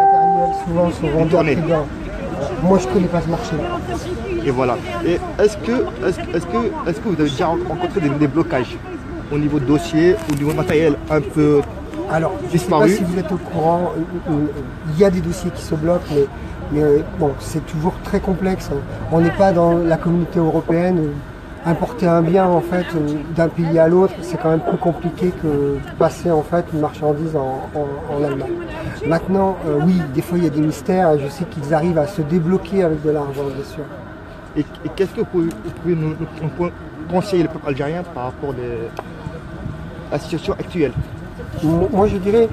matériel souvent se vend. Moi, je ne connais pas ce marché-là. Et voilà. Et est-ce que vous avez déjà rencontré des blocages au niveau de dossier, au niveau de matériel un peu alors, je ne sais pas si vous êtes au courant, il y a des dossiers qui se bloquent, mais bon, c'est toujours très complexe. On n'est pas dans la communauté européenne. Importer un bien en fait d'un pays à l'autre, c'est quand même plus compliqué que passer en fait une marchandise en Allemagne. Maintenant, oui, des fois il y a des mystères et je sais qu'ils arrivent à se débloquer avec de l'argent, bien sûr. Et qu'est-ce que vous pouvez nous conseiller le peuple algérien par rapport à la situation actuelle? Moi je dirais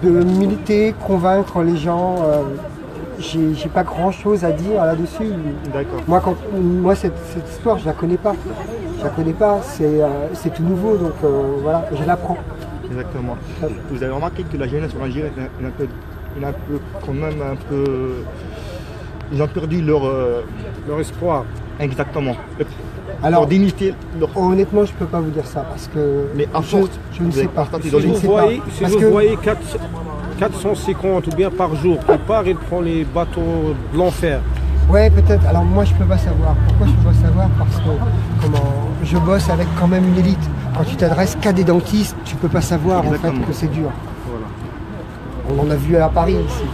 de militer, convaincre les gens. J'ai pas grand chose à dire là-dessus. D'accord. Moi cette histoire, je la connais pas. C'est tout nouveau, donc voilà, je l'apprends. Exactement. Vous avez remarqué que la jeunesse en Algérie ils ont perdu leur espoir. Exactement. Alors, leur dignité. Honnêtement, je peux pas vous dire ça parce que mais à force, je ne sais pas. Si vous voyez 450 ou bien par jour qui part, il prend les bateaux de l'enfer. Ouais, peut-être. Alors moi, je peux pas savoir. Pourquoi je peux pas savoir? Parce que je bosse avec quand même une élite. Quand tu t'adresses qu'à des dentistes, tu peux pas savoir en fait que c'est dur. Voilà. On en a vu à Paris ici.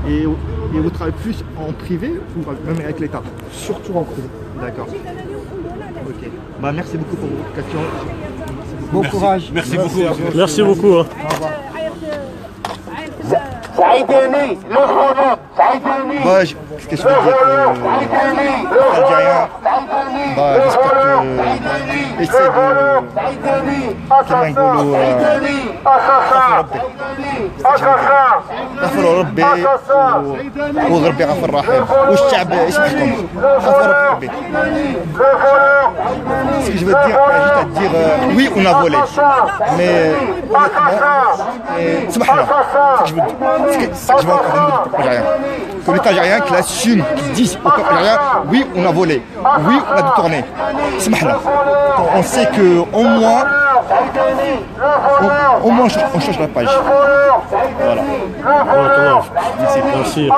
Et vous travaillez plus en privé ou même avec l'État? Surtout en privé. D'accord. Ok. Bah, merci beaucoup pour vos questions. Bon courage. Merci beaucoup. Merci beaucoup. Hein. Saïdani, le voleur, Saïdani. Moi, ce que je veux dire, les Algériens, j'espère que essaient de كما نقولوا غفر ربي وربي غفر رحيم والشعب يسمحكم غفر ربي. Ce que je veux dire, juste à dire oui, on a volé, mais سمحنا. Ce que je veux encore dire aux Algériens, que l'État algérien qui l'assume, qui dit au peuple algérien, oui, on a volé, oui, on a détourné. سمحنا. On sait que au moins on change la page. Voilà. Merci.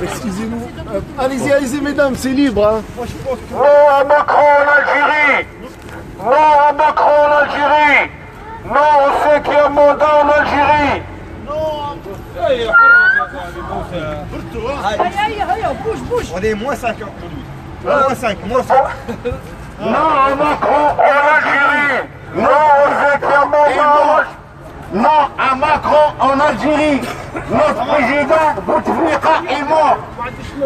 Excusez-nous. Allez-y, allez-y, mesdames, c'est libre. Hein. Non à Macron en Algérie. Non à Macron en Algérie. Non au 5e mandat en Algérie. On est moins 5 ans. Moins 5, moins 5. Non à Macron en Algérie. Non au 5e mandat. Non à Macron en Algérie. Notre président Bouteflika est mort.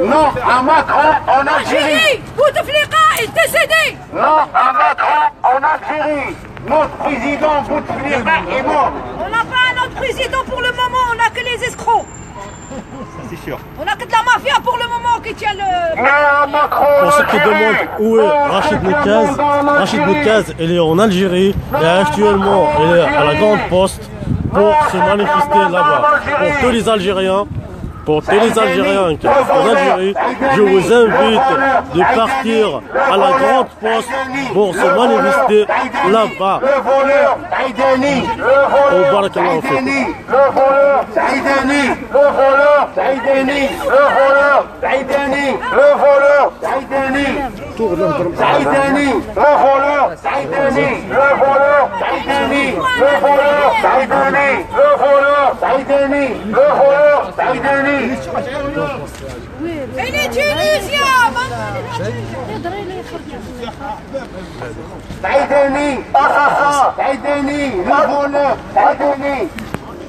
Non à Macron en Algérie. Bouteflika est décédé. Non à Macron en Algérie. Notre président Bouteflika est mort. On n'a pas un autre président pour le moment, on n'a que les escrocs. C'est sûr. On n'a que de la mafia pour le moment qui tient le... Pour ceux qui demandent où est Rachid Boukaz, il est en Algérie et actuellement il est à la Grande Poste pour se manifester là-bas. Pour tous les Algériens, qui sont en Algérie, je vous invite de partir à la Grande Poste pour se manifester là-bas. Le voleur, Saïdani. Au barakallahu fikum. Le voleur, Saïdani. Le voleur, Saïdani. Le voleur, Saïdani. Le voleur, Saïdani. Saïdani. Le voleur, Saïdani. Le voleur, Saïdani. Le voleur, Saïdani. Le voleur, Saïdani. Le voleur, Saïdani. Et les Tunisiens. Saïdani, assassin. Saïdani, le voleur. Saïdani.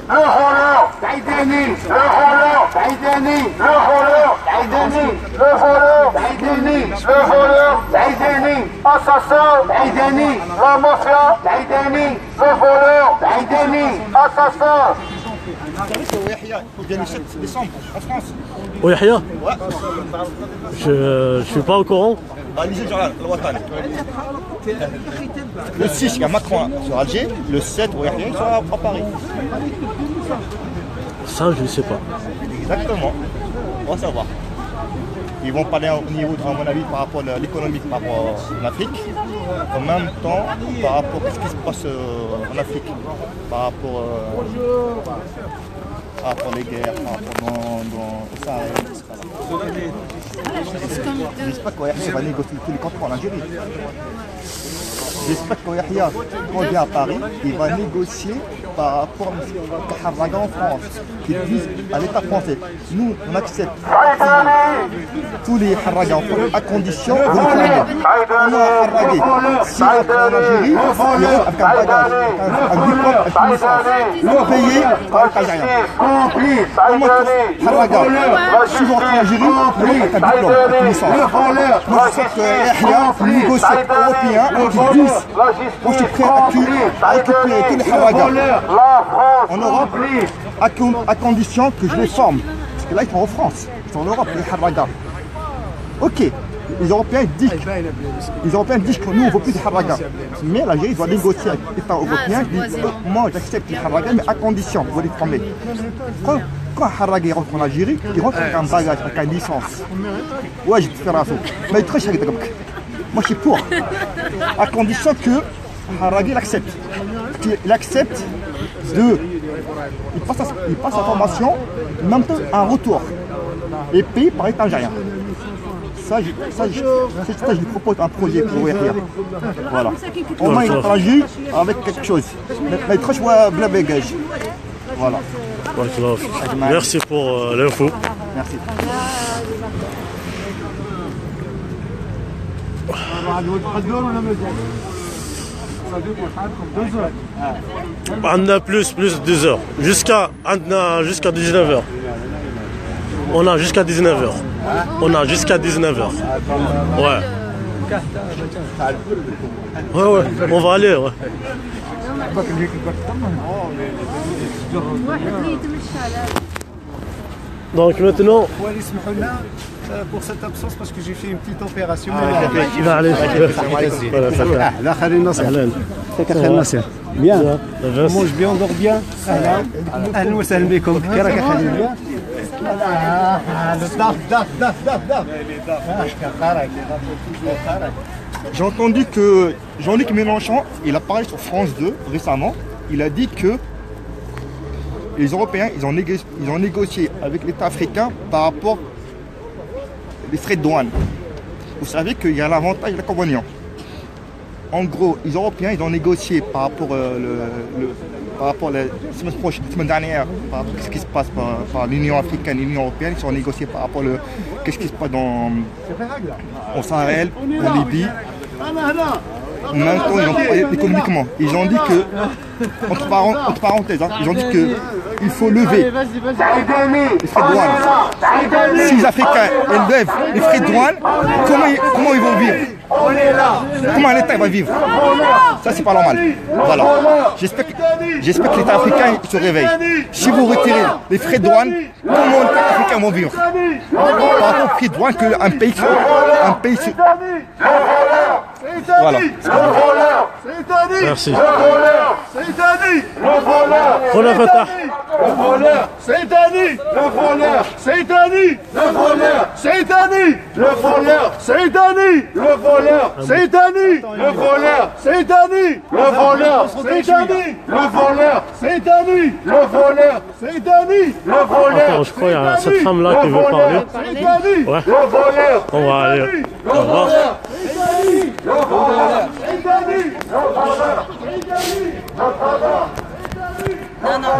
Le voleur, Saïdani, le voleur, Saïdani, le voleur, Saïdani, le voleur, Saïdani, le voleur, Saïdani, assassin, Saïdani, la mafia, Saïdani, le voleur, Saïdani, assassin. Il vient le 7 décembre en France. Oh Yahya, je suis pas au courant. Le 6, il y a Macron sur Alger. Le 7, il sera à Paris. Ça, je ne sais pas. Exactement. On va savoir. Ils vont parler au niveau, à mon avis, par rapport à l'économie, par rapport en Afrique. En même temps, par rapport à ce qui se passe en Afrique. Par rapport les guerres, par rapport dans le Sahel, etc. J'espère qu'Oyahia va négocier tous les contrats en Algérie. J'espère qu'Oyahia, quand il vient à Paris, il va négocier par rapport à Harraga en France, qui disent à l'État français. Nous, on accepte tous les Harraga en France à condition de les fermer. On a Harragé. Si on entre en Algérie, il y aura avec un bagage, un diplôme, une licence, payé par l'État algérien. On entre Harraga. Si on entre en Algérie, il y aura avec un diplôme, une licence. Nous sommes qu'Oyahia, les négociateurs européens, qui disent moi je suis prêt à récupérer tous les Harraga en Europe à condition que je les forme. Parce que là ils sont en France, ils sont en Europe, les Harraga. Ok, les Européens disent que nous on ne veut plus de Harraga. Mais l'Algérie doit négocier avec l'État européen qui dit moi j'accepte les Harraga mais à condition, vous les former. Quand un Harraga rentre en Algérie, il rentre avec un bagage, avec une licence. Ouais, je vais te faire un saut. Mais très cher. Moi je suis pour, à condition que Harragé l'accepte. Il accepte il passe sa formation, même temps un retour, et payé par l'État algérien. Ça, je lui propose un projet pour Ouyahia. Voilà. Au moins il agit avec quelque chose. Mais très choix bla bagage. Voilà. Merci pour l'info. Merci. On a plus de 2 heures. Jusqu'à 19h. On a jusqu'à 19h. Ouais. Ouais, on va aller, ouais. Donc maintenant... pour cette absence parce que j'ai fait une petite opération. Bien. On mange bien, on dort bien. J'ai entendu que Jean-Luc Mélenchon, il a parlé sur France 2 récemment, il a dit que les Européens, ils ont négocié avec l'État africain par rapport les frais de douane. Vous savez qu'il y a l'avantage et l'inconvénient. En gros, les Européens, ils ont négocié par rapport la semaine dernière, par rapport à ce qui se passe par l'Union africaine et l'Union européenne, ils ont négocié par rapport à ce qui se passe au Sahel, en Libye. En même temps, ils ont parlé économiquement. Ils ont dit que, entre parenthèses, ils ont dit que il faut lever les frais de douane. Si les Africains lèvent les frais de douane, comment ils vont vivre? Comment l'État va vivre? Ça, c'est pas normal. Voilà. J'espère que l'État africain se réveille. Si vous retirez les frais de douane, comment l'État africain va vivre? Par rapport aux frais de douane qu'un pays... Voilà. Merci. Le voleur, c'est Dani. Le voleur, c'est Dani. Le voleur, c'est Dani. Le voleur, c'est Dani. Le voleur, c'est Dani. Le voleur, c'est Dani. Le voleur, c'est Dani. Le voleur, c'est Dani. Le voleur, c'est Dani. Le voleur. Attends, je crois qu'il y a cette femme-là qui veut parler. Ouais. On va aller. Au revoir.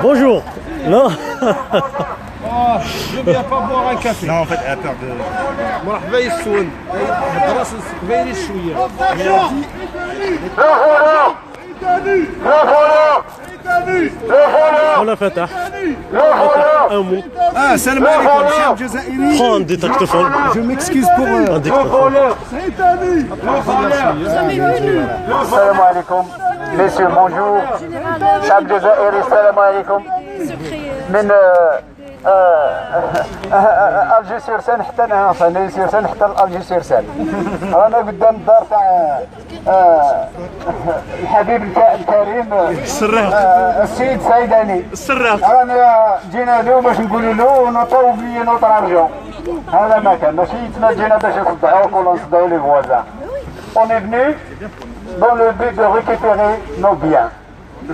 Bonjour. Non. Je ne viens pas boire un café. Non, en fait, elle a peur de... مرحبا يسون. الدراسة قبيلي شوية. On a fait un mot. Salam alaikum, cher Jazairi. Prends un dictaphone. Je m'excuse pour un dictaphone. Salam alaikum. Messieurs, bonjour. Chef Jazairi, salam alaikum. الجي سور سان حتى انا فانا سور سان حتى الجي سور سان. رانا قدام الدار تاع الحبيب الكريم السيد سعيداني السراف. رانا جينا له باش نقولوا له نوطو بلي نوط رارجون. هذا ما كان ماشي تما جينا باش نصدعوك ولا نصدعوا لي فوازان. On est venu dans le but de récupérer nos biens.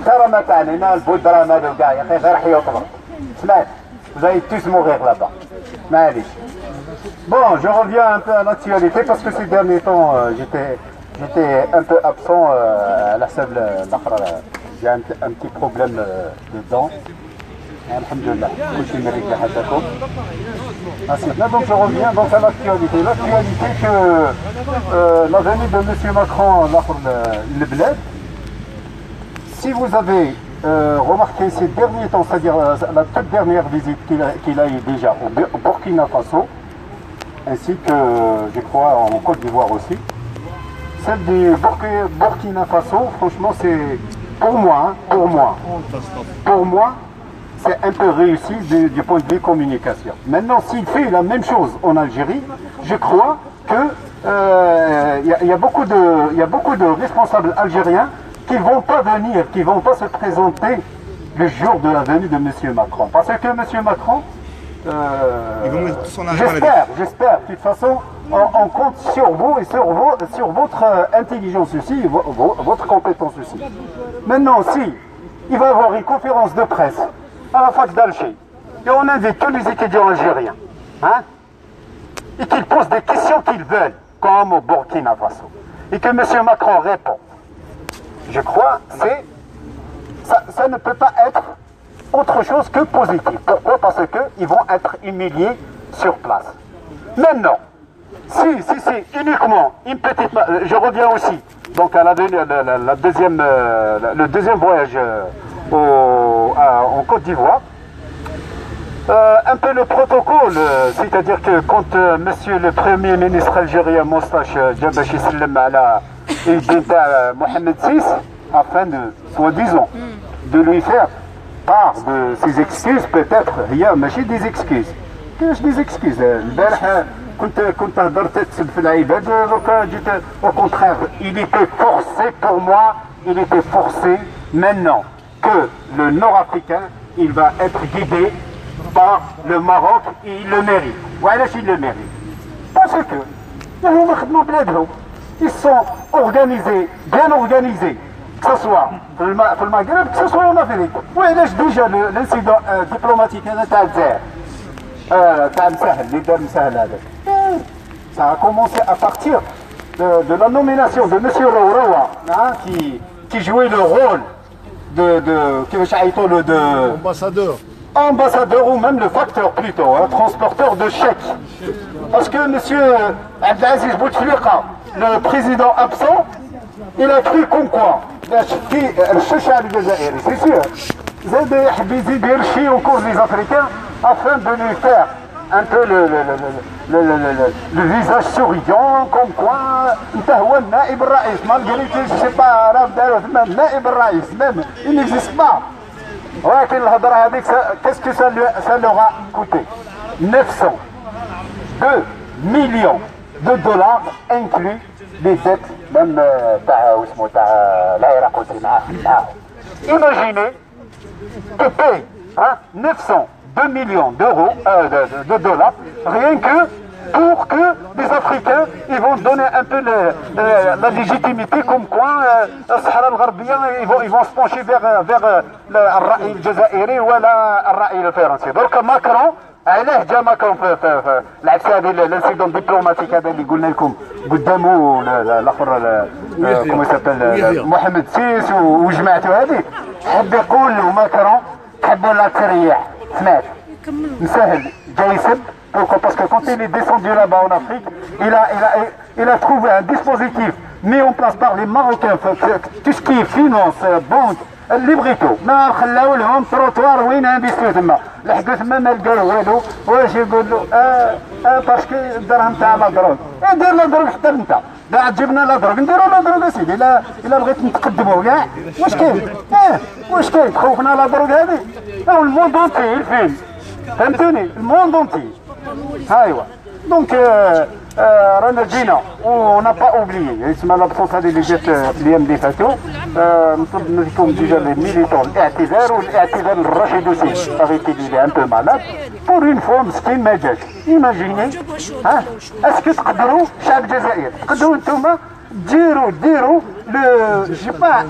ترى ما تعنينا البودرة هذا كاع يا اخي غير حيوط. سمعت vous allez tous mourir là-bas. معليش. Bon, je reviens un peu à l'actualité parce que ces derniers temps j'étais un peu absent à la salle j'ai un petit problème de dents. Alhamdulillah. Donc je reviens donc à l'actualité. L'actualité que la venue de M. Macron le bled. Si vous avez remarqué ces derniers temps, c'est-à-dire la toute dernière visite qu'il a eu déjà au Burkina Faso, ainsi que je crois en Côte d'Ivoire aussi, celle du Burkina Faso, franchement c'est pour moi, c'est un peu réussi du point de vue communication. Maintenant, s'il fait la même chose en Algérie, je crois que y a beaucoup de responsables algériens qui ne vont pas venir, qui ne vont pas se présenter le jour de la venue de M. Macron. Parce que M. Macron, j'espère, de toute façon, on compte sur vous et sur votre intelligence aussi, votre compétence aussi. Maintenant, si il va y avoir une conférence de presse à la fac d'Alger, et on invite tous les étudiants algériens, hein, et qu'ils posent des questions qu'ils veulent, comme au Burkina Faso, et que M. Macron répond. Je crois que ça ne peut pas être autre chose que positif. Pourquoi? Parce qu'ils vont être humiliés sur place. Maintenant, si c'est uniquement une petite... Je reviens aussi donc à le deuxième voyage en Côte d'Ivoire. Un peu le protocole, c'est-à-dire que quand monsieur le Premier ministre algérien Moustache Djabachi Salem ala Mohamed VI, afin de, soi-disant, de lui faire part de ses excuses, peut-être, il y a des excuses. Des excuses. Au contraire, il était forcé pour moi, maintenant que le Nord-Africain, il va être guidé par le Maroc et il le mérite. Voilà s'il le mérite. Parce que ils sont organisés, bien organisés, que ce soit dans le Maghreb, que ce soit en Afrique. Voilà déjà l'incident diplomatique ça a commencé à partir de la nomination de M. Raourawa, hein, qui jouait le rôle de ambassadeur ou même le facteur plutôt, hein, transporteur de chèques. Parce que M. Abdelaziz Bouteflika, le président absent, il a cru comme quoi c'est sûr, au cours des Africains afin de lui faire un peu le visage souriant, comme quoi malgré que je ne sais pas arabe même il n'existe pas. Qu'est-ce que ça leur a coûté? 902 millions de dollars inclus les dettes même imaginez que paye 902 millions d'euros, de dollars, rien que pour que les Africains ils vont donner un peu la légitimité comme quoi الصحراء الغربية ils vont se pencher vers الرأي الجزائري ولا الرأي الفرنسي. Donc Macron علاه جا ماكرون في العكس هذه الانسيدون دبلوماتيك هذا اللي قلنا لكم قدامه الاخر كما يسمى محمد سيس وجماعته هذه حب يقول له ماكرون حبوا لا تريح سمعت مسهل جاي يسب. Pourquoi? Parce que quand il est descendu là-bas en Afrique, il a trouvé un dispositif mis en place par les Marocains, tout ce qui est finance, banque, الليبغيتو ما خلاو لهم تروطوار وين انفيستيو تما لحقوا تما ما لقاو والو. واش يقول له باسكو الدرهم تاع لا دروغ دير لا دروغ حتى انت لا جبنا لا دروغ نديرو لا دروغ اسيدي الا بغيت نتقدموا كاع واش كاين واش كاين خوفنا لا دروغ هذه او الموند اونتي الفين فهمتوني الموند اونتي ايوا دونك رانا جينا ونا با اوبليي يسمى لابسونس هذه اللي جات الايام اللي فاتوا نطلب منكم ديجا لي ميليتون الاعتذار والاعتذار للرشيد وسيم اريتي لي ان بو مالاد بور اون فوا مسكين ما جاش ايماجيني ها اسكو تقدروا شعب الجزائر تقدروا نتوما ديروا لو جي با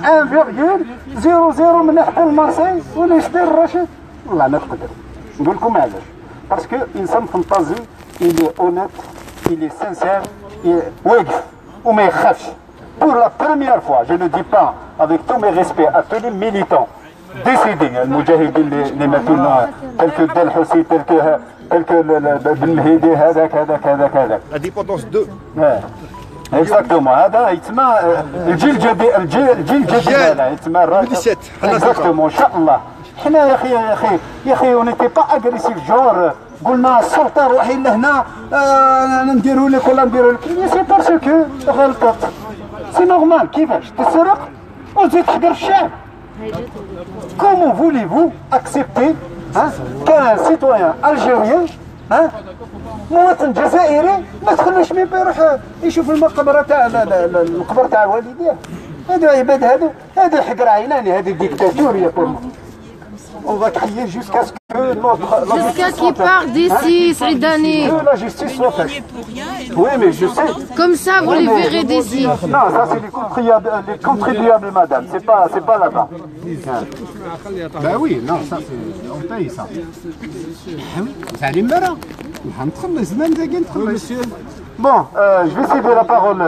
1.00 من حتى لمارسي ولا يصدر الرشيد والله ما تقدروا نقول لكم علاش باسكو انسان فانتازي il est honnête, il est sincère, واقف وما يخافش. Pour la première fois, je ne dis pas avec tous mes respects à tous les militants décédés, المجاهدين اللي ماتوا لنا tels que Del Houssi, tels que Ben Mehdi هذاك. L'indépendance 2. اكزاكتومون هذا يتسمى الجيل الجديد هذا يتسمى الراجل اكزاكتومون ان شاء الله. حنا يا اخي ونيتي با اغريسيف جور قلنا السلطه روحي لهنا نديروا لك ولا نديروا لك سي باسكو غلطت سي نورمال كيفاش تسرق وتزيد تحقر الشعب. كومون فوليفو اكسبتي كان سيتويان الجيريان مواطن جزائري ما تخلوش ميم يروح يشوف المقبره تاع القبر تاع والديه. هذا عباد هذا حقر عيناني هذه ديكتاتوريه بور On va crier jusqu'à ce que jusqu'à qu'il parte d'ici, Saïdani. Que la justice soit faite. Oui, mais je sais. Comme ça, vous les verrez d'ici. Non, ça c'est les contribuables, madame. C'est pas là-bas. Ben oui, non, ça c'est on paye ça. Ça les meurt. Bon, je vais céder la parole.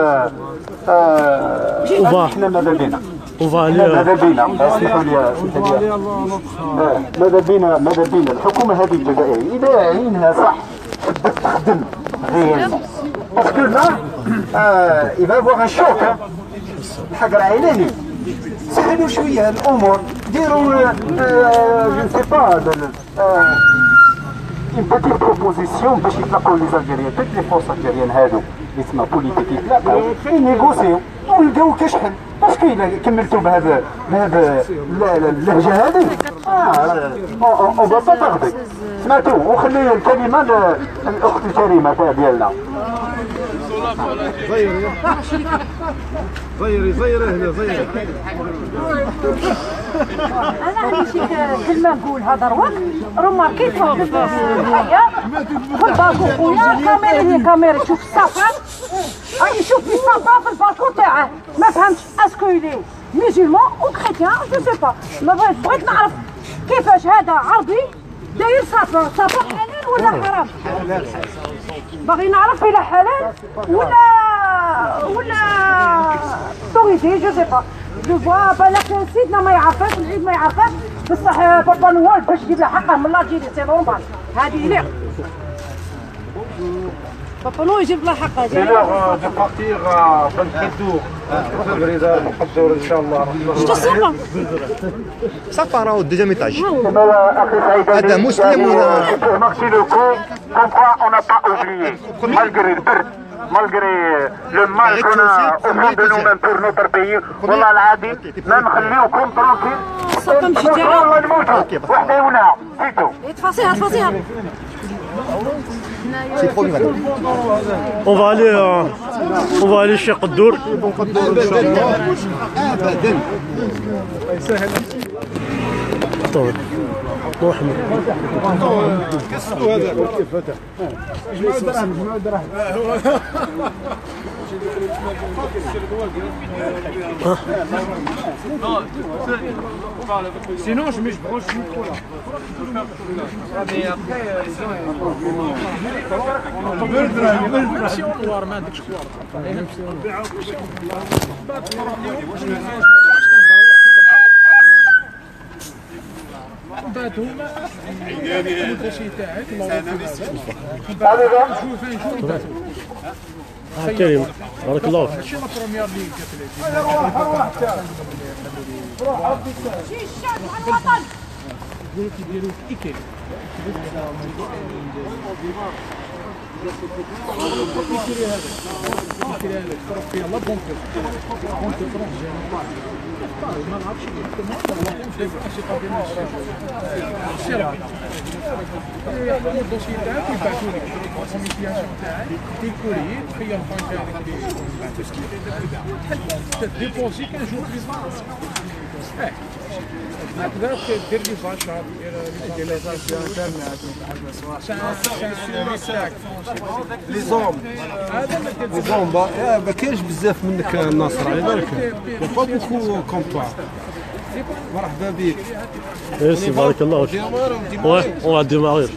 On va aller ماذا بينا الحكومه هذه الجزائريه اذا عينها صح بدك تخدم غير باسكو لا il va avoir un choc الحقر عيناني سهلوا شويه الامور ديروا je ne sais pas une petite proposition باش يتلاقوا لي زالجيريان toutes les forces algériennes هادو اللي تسمى بوليتيك يتلاقاو ينيغوسيو ونلقاو كاش حل باسكو إلا كملتوا بهذا اللهجه هذه اون با با تاخذك سمعتوا وخلي الكلمه للاخت الكريمه تاع ديالنا زيري هنا زيري. انا عندي شي كلمه نقولها دروك روماركي في الحياه في البالكون خويا كاميرا تشوف الصفات راني نشوف في الصفا في البالكون تاعه ما فهمتش اسكو يلي ميزيلمون او كريتيان جو سي با ما بغيت نعرف كيفاش هذا عربي داير صفا حلال ولا حرام باغي نعرف إلا حلال ولا طويتي جو سي با جو فوا بالك سيدنا ما يعرفهاش العيد ما يعرفهاش بصح بابا نوال باش يجيب له حقه من لاجيري سي نورمال هذه يليق بابا نوال يجيب له حقه C'est l'heure de partir à 23 tours. نقدروا ان شاء الله. شتو الصفا؟ صفا راهو الدوزيام ايطاج. اخي سعيد هذا مسلم ولا مارشي لو كو comme quoi on n'a pas oublié malgré le برد malgré le mal qu'on a au fond de nous-mêmes pour notre pays والله العظيم ما نخليوكم ترونكيل الصفا مشي تاعها والله نموتوا وحده يولعوا فيتو تفاصيها c'est trop bien. On va aller chez Qaddour. Attends. محمد كسروا هذا كيف فتح جمعوا دراهم sinon je branche le micro là mais après كريم بارك الله فيك. الدوسيي تاعك يبعثوا لك الكوميسياسيون تاعك ديكوري تخيل البنك هذاك اللي ديبوزي كان جور في هكذا دير لي فاشا دير لي لي زومب لي زومب ما كاينش بزاف منك الناصر على بالك با بوكو كومبوار مرحبا بك ميرسي بارك الله فيك واه on va démarrer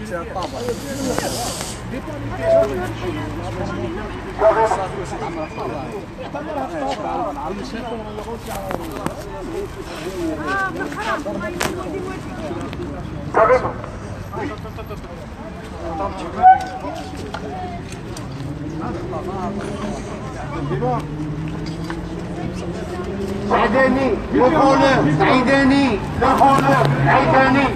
سعداني للغولة سعيداني للغولة سعيداني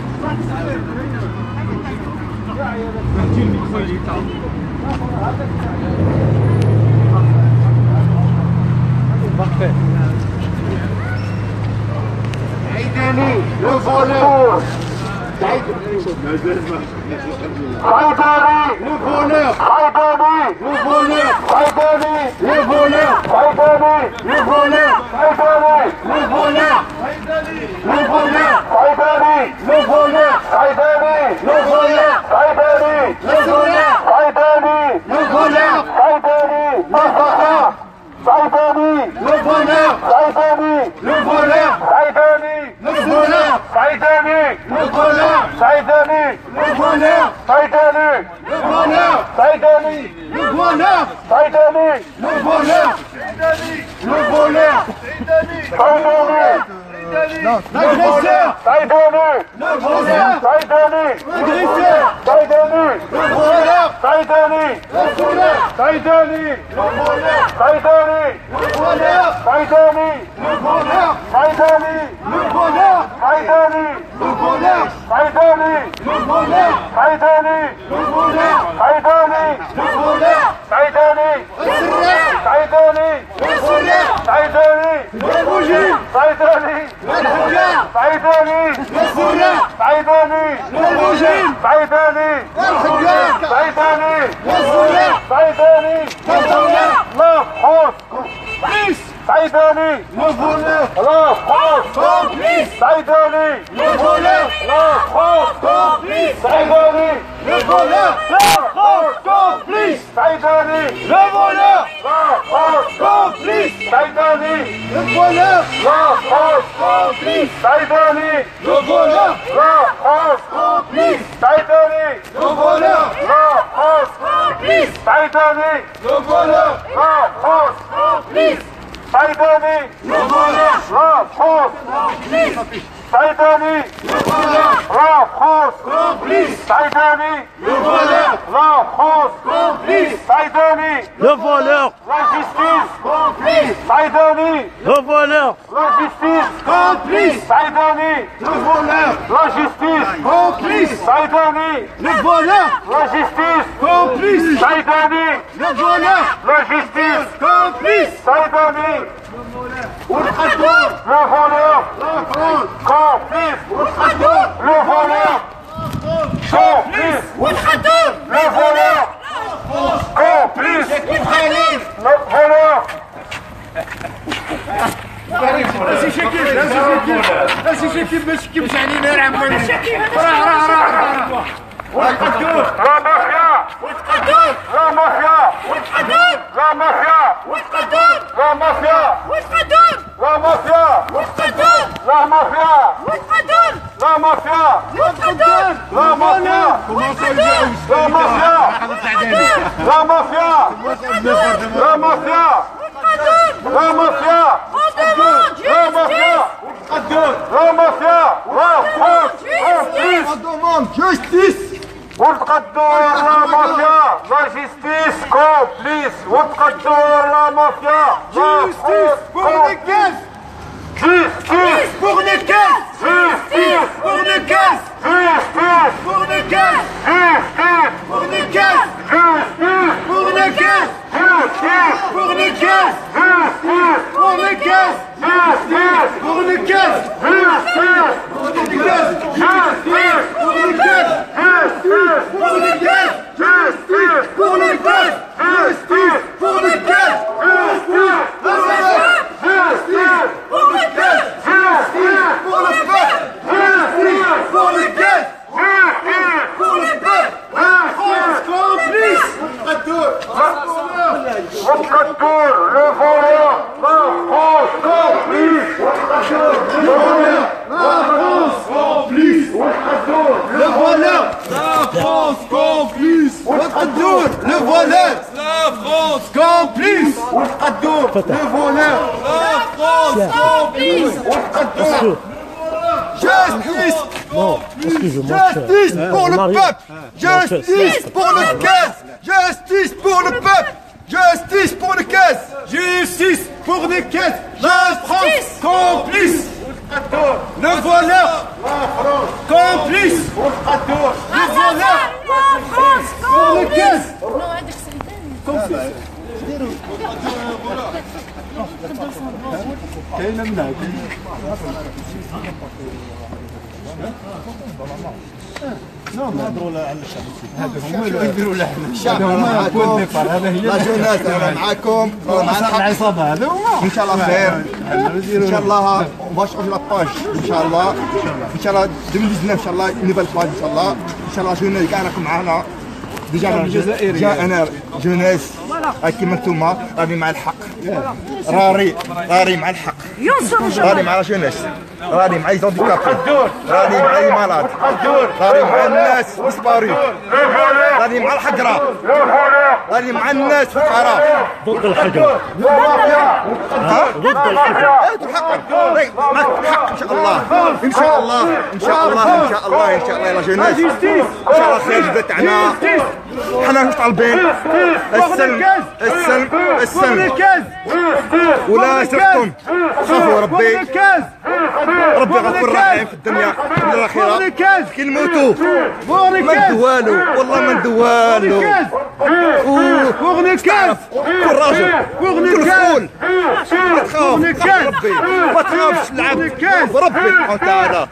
سعيداني للغولة سعيداني للغولة سعيداني للغولة سعيداني للغولة سعيداني للغولة سعيداني للغولة للغولة سعيداني للغولة سعيداني للغولة سعيداني للغولة سعيداني للغولة سعيداني مصطفى سعيداني للغولة سعيداني للغولة سعيداني للغولة سعيداني للغولة سعيداني للغولة سعيداني للغولة سعيداني للغولة سعيداني للغولة للغولة سعيداني l'agresseur سعيداني l'agresseur سعيداني l'agresseur سعيداني للغولة سعيداني للغولة سعيداني للغولة سعيداني للغولة سعيداني للغولة سعيداني للغولة سعيداني للغولة سعيداني للغولة سعيداني للغولة سعيداني للغولة سعيداني السراء سعيداني للغولة سعيداني للبوجي سعيداني للحجاج سعيداني للسراء سعيداني للبوجي سعيداني للحجاج سعيداني للسراء سعيداني للغولة لا خوف بليس سعيداني للغولة لا خوف بليس سعيداني للغولة لا خوف بليس سعيداني للغولة لا خوف بليس سعيداني للغولة لا خوف بليس سعيداني للغولة لا خوف بليس سعيداني للغولة لا خوف بليس سعيداني للغولة لا خوف بليس سعيداني للغولة لا خوف بليس سعيداني للغولة لا خوف بليس سعيداني للغولة لا خوف بليس سعيداني للغولة لا خوف بليس سعيداني le voleur la justice complice سعيداني le voleur la justice complice سعيداني le voleur la justice complice سعيداني le voleur la justice complice سعيداني le voleur la justice complice سعيداني والقدور le voleur la fraude complice والقدور le voleur complice والقدور le voleur complice le voleur لازم شكيب باش كيمشي علينا يا عمي راه والقدور لا مافيا والقدور لا مافيا والقدور لا مافيا والقدور لا مافيا والقدور لا مافيا والقدور لا مافيا والقدور لا مافيا والقدور لا مافيا والقدور لا مافيا لا مافيا لا مافيا لا مافيا لا مافيا لا مافيا لا خوف justice والقدور لا مافيا لا جيستيس كومبليس والقدور لا مافيا جيستيس pour les caisses justice pour les caisses justice pour les caisses justice pour les caisses justice pour les caisses justice pour les caisses, pour les caisses, pour les caisses, pour les caisses, pour les caisses, pour les caisses, pour les caisses, justice pour les caisses, justice pour les caisses, justice pour les caisses, justice pour le peuple, justice pour les caisses, justice pour le peuple, la France complice, Ouattaraoui, le voleur, la France complice, le voleur, la France complice, le voleur, la France complice, Ouattaraoui, le voleur, la France complice, Ouattaraoui, le voleur, la France complice, Ouattaraoui. Justice! Non, excusez-moi. Justice pour le peuple! Justice pour le caisse! Justice pour le peuple! Justice pour les caisses! Justice pour les caisses! La France complice! Le voleur! Complice! Le voleur! Pour les caisses! Complice! الشعب معاكم لا جوناس معاكم العصابه هذا ان شاء الله خير ان شاء الله باش لاباج ان شاء الله ان شاء الله 2019 ان شاء الله نيفال باج ان شاء الله ان شاء الله جوناس كاع راكم معنا ديجا جا انا جوناس كيما نتوما راني مع الحق راني مع الحق راني مع جوناس راني مع لي زونديكابي راني مع لي مالاد راني مع الناس ديسباري راني مع الحقره راني مع الناس فقراء ضد الحقره ضد الحقره معك حق ان شاء الله ان شاء الله ان شاء الله ان شاء الله ان شاء الله يا جوناس ان شاء الله خير جدا تاعنا حنا مش طالبين السلم السلم السلم ولا سرتم خافوا ربي ربي غفور رحيم في الدنيا في الاخره كي نموتوا ما ندوالو والله ما ندوالو كل راجل كل فول ما تخاف ربي ما تخافش تلعب بربي سبحانه وتعالى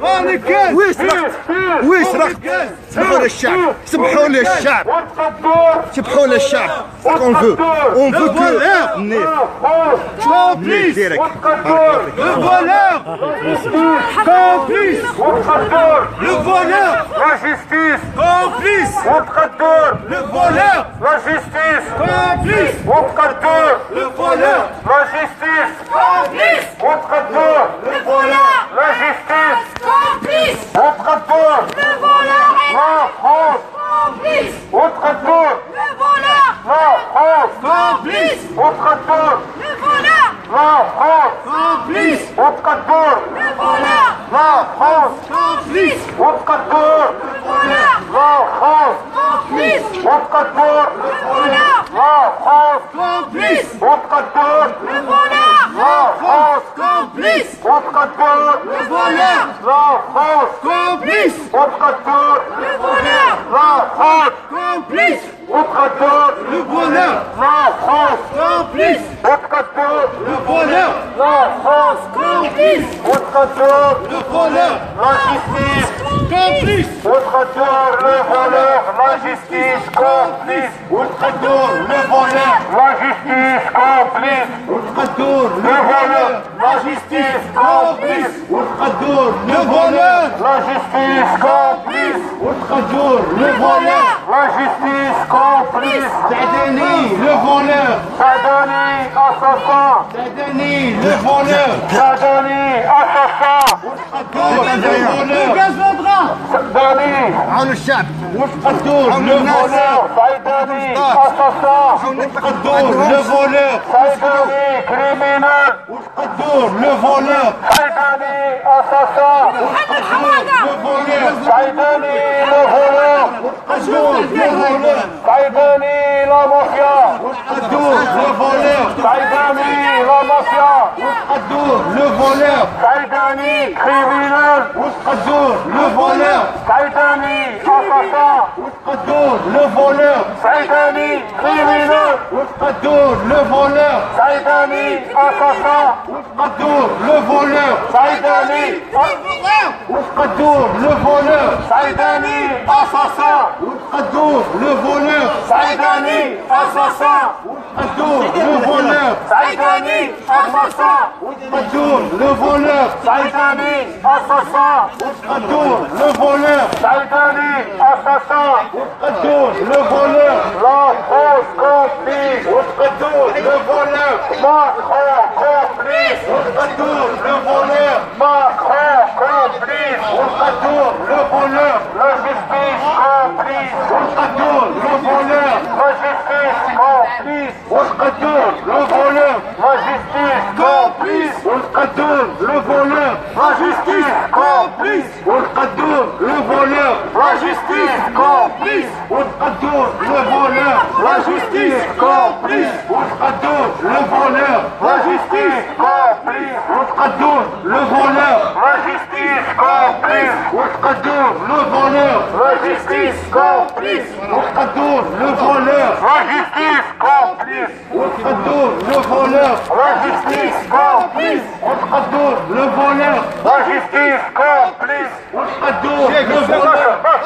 ويش رحت سمحوا للشعب سمحوا للشعب سمحوا للشعب qu'on veut on veut que complice direct le voleur complice le voleur la justice complice le voleur la justice complice le voleur la justice complice le voleur la justice complice le voleur la France complice le voleur la France complice le voleur la France complice le voleur la France complice le voleur la France complice le voleur la France complice le voleur la France complice le voleur la France complice le voleur la France complice le voleur la France complice le voleur la France complice le voleur la justice complice le voleur la justice complice le voleur la justice complice le voleur la justice complice le voleur la justice complice le voleur la justice complice Sadani le voleur Sadani assassin Sadani le voleur Sadani assassin le gaz vendra Sadani عون الشعب عون الناس Sadani assassin le voleur Sadani criminel le voleur Sadani assassin le voleur Sadani le voleur Sadani la mafia le voleur Saïdani, la mafia. Ousqadour, le voleur. Saïdani, criminel. Ousqadour, le voleur. Saïdani, assassin. Ousqadour, le voleur. Saïdani, criminel. Ousqadour, le voleur. Saïdani, assassin. Ousqadour, le voleur. Saïdani, Ousqadour, le voleur. Saïdani, assassin. Ousqadour, le voleur. Saïdani, assassin. Ousqadour, le voleur. Saïdani, assassin. Ousqadour, le voleur. Saïdani, assassin. Ousqadour, le voleur. Saïdani, assassin. Ousqadour, le voleur. La France complice. Ousqadour, le voleur. Macron complice. Ousqadour, le voleur. Macron complice. Ousqadour, le voleur. La justice complice. Ousqadour, le voleur. La justice complice. Ousqadour, le voleur. La justice complice. Ousqadour, le voleur. La justice complice. Ousqadour, le voleur. La justice complice. Ousqadour, le voleur. La justice complice. Ousqadour, le voleur. La justice complice. Ousqadour, le voleur. La justice complice. Ousqadour, le voleur. La justice complice. Ousqadour, le voleur. La justice complice. Ousqadour, le voleur. La justice complice. Ousqadour, le voleur. La justice complice. Ousqadour, le voleur. La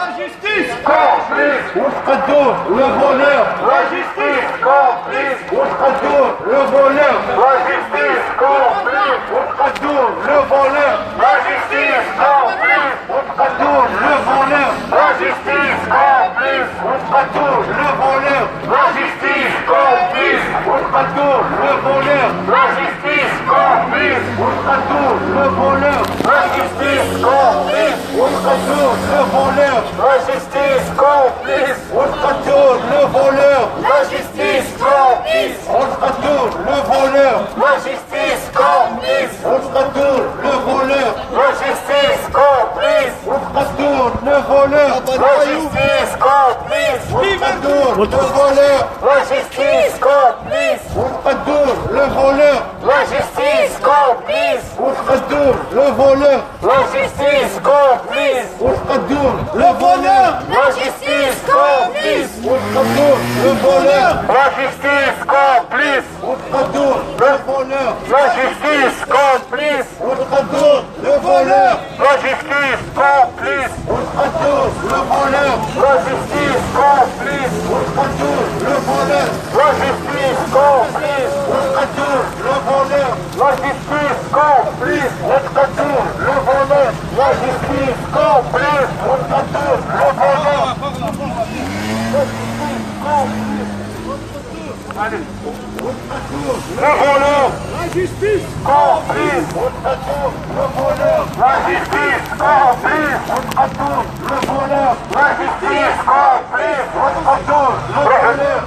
justice complice. Ousqadour, le voleur. La justice complice. Ousqadour, le voleur. La justice complice. Ousqadour, le voleur. La justice complice. Ousqadour, le voleur. La justice complice. Ousqadour, le voleur. La justice complice. Ousqadour, le voleur. La justice complice. Ousqadour, le voleur. La justice complice. Ousqadour, le voleur. La justice complice. Ousqadour, le voleur. La justice complice. Ousqadour, le voleur. La justice complice. Ousqadour, le voleur. La justice complice. Ousqadour, le voleur. La justice complice. Ousqadour, le voleur. La justice complice. Ousqadour, le voleur. La justice complice. Ousqadour, le voleur. La justice complice. Ousqadour, le voleur. La justice complice. Ousqadour, le voleur. La justice complice. Ousqadour, le voleur. La justice complice. Ousqadour, le voleur. La justice complice. Ousqadour, le voleur. La justice complice. Ousqadour, le voleur. La justice complice. Ousqadour, le voleur. La justice complice. Ousqadour, le voleur. La justice complice. Ousqadour, le voleur. Allez. Le voleur. La justice complice. Ousqadour, le voleur. La justice complice. Ousqadour, le voleur. La justice complice. Ousqadour, le voleur.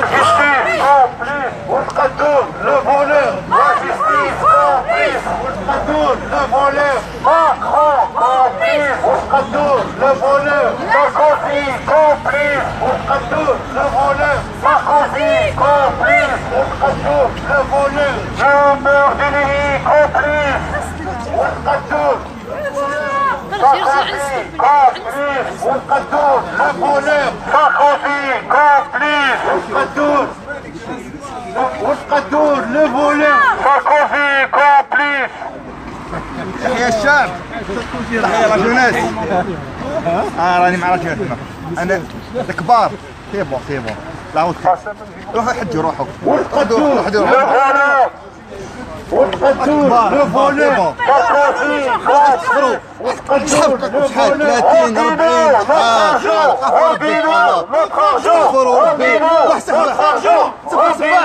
Justice complice. Ousqadour, le voleur. La justice complice. Ousqadour, le voleur. Macron complice. Ousqadour, le voleur. Sarkozy complice. Ousqadour, le voleur. Sarkozy complice. Ousqadour, le voleur. Je meurs d'ennemi complice. Ousqadour. Sarkozy complice. Ousqadour, le voleur. Sarkozy complice. Ousqadour. Ousqadour, le voleur. Sarkozy complice. تحيا الشعب تحيا لاجونيس راني مع راجلتنا انا الكبار سي بون لا روحوا حجوا روحوا Ousqadour, le voleur. Ousqadour, le voleur. Sarkozy complice. Ousqadour, le voleur. 30 40 Notre argent. Notre argent.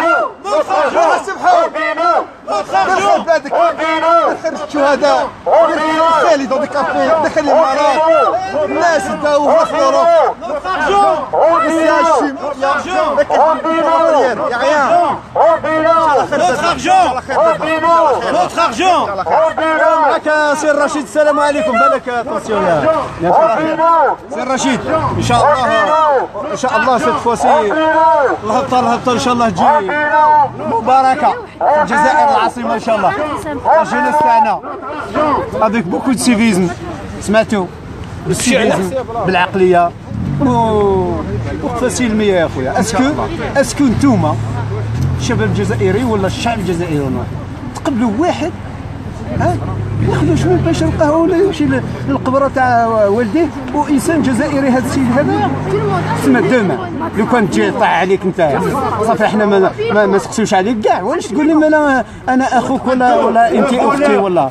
دخل الشهداء دخل دون كافي دخل الامارات الناس داو في اوروبا يا عيان Notre argent. Notre argent. معك سي رشيد السلام عليكم. بالك اتونسيون يا سي رشيد. ان شاء الله سيت فوسي الهبطه ان شاء الله تجي مباركه في الجزائر العاصمه ان شاء الله. الجنس تاعنا افيك بوكو دو سيفيزم سمعتوا بالسيفيزم بالعقليه وقفه سلميه يا خويا. اسكو نتوما الشباب الجزائري ولا الشعب الجزائري تقبلوا واحد ما ياخذوش من باش القهوه ولا يمشي للقبره تاع والديه وانسان جزائري. هذا السيد هذا تسمى دوما لو كان تجي طاح عليك انت صافي احنا ما نسقسوش عليك كاع. واش تقول لي انا اخوك ولا انت اختي ولا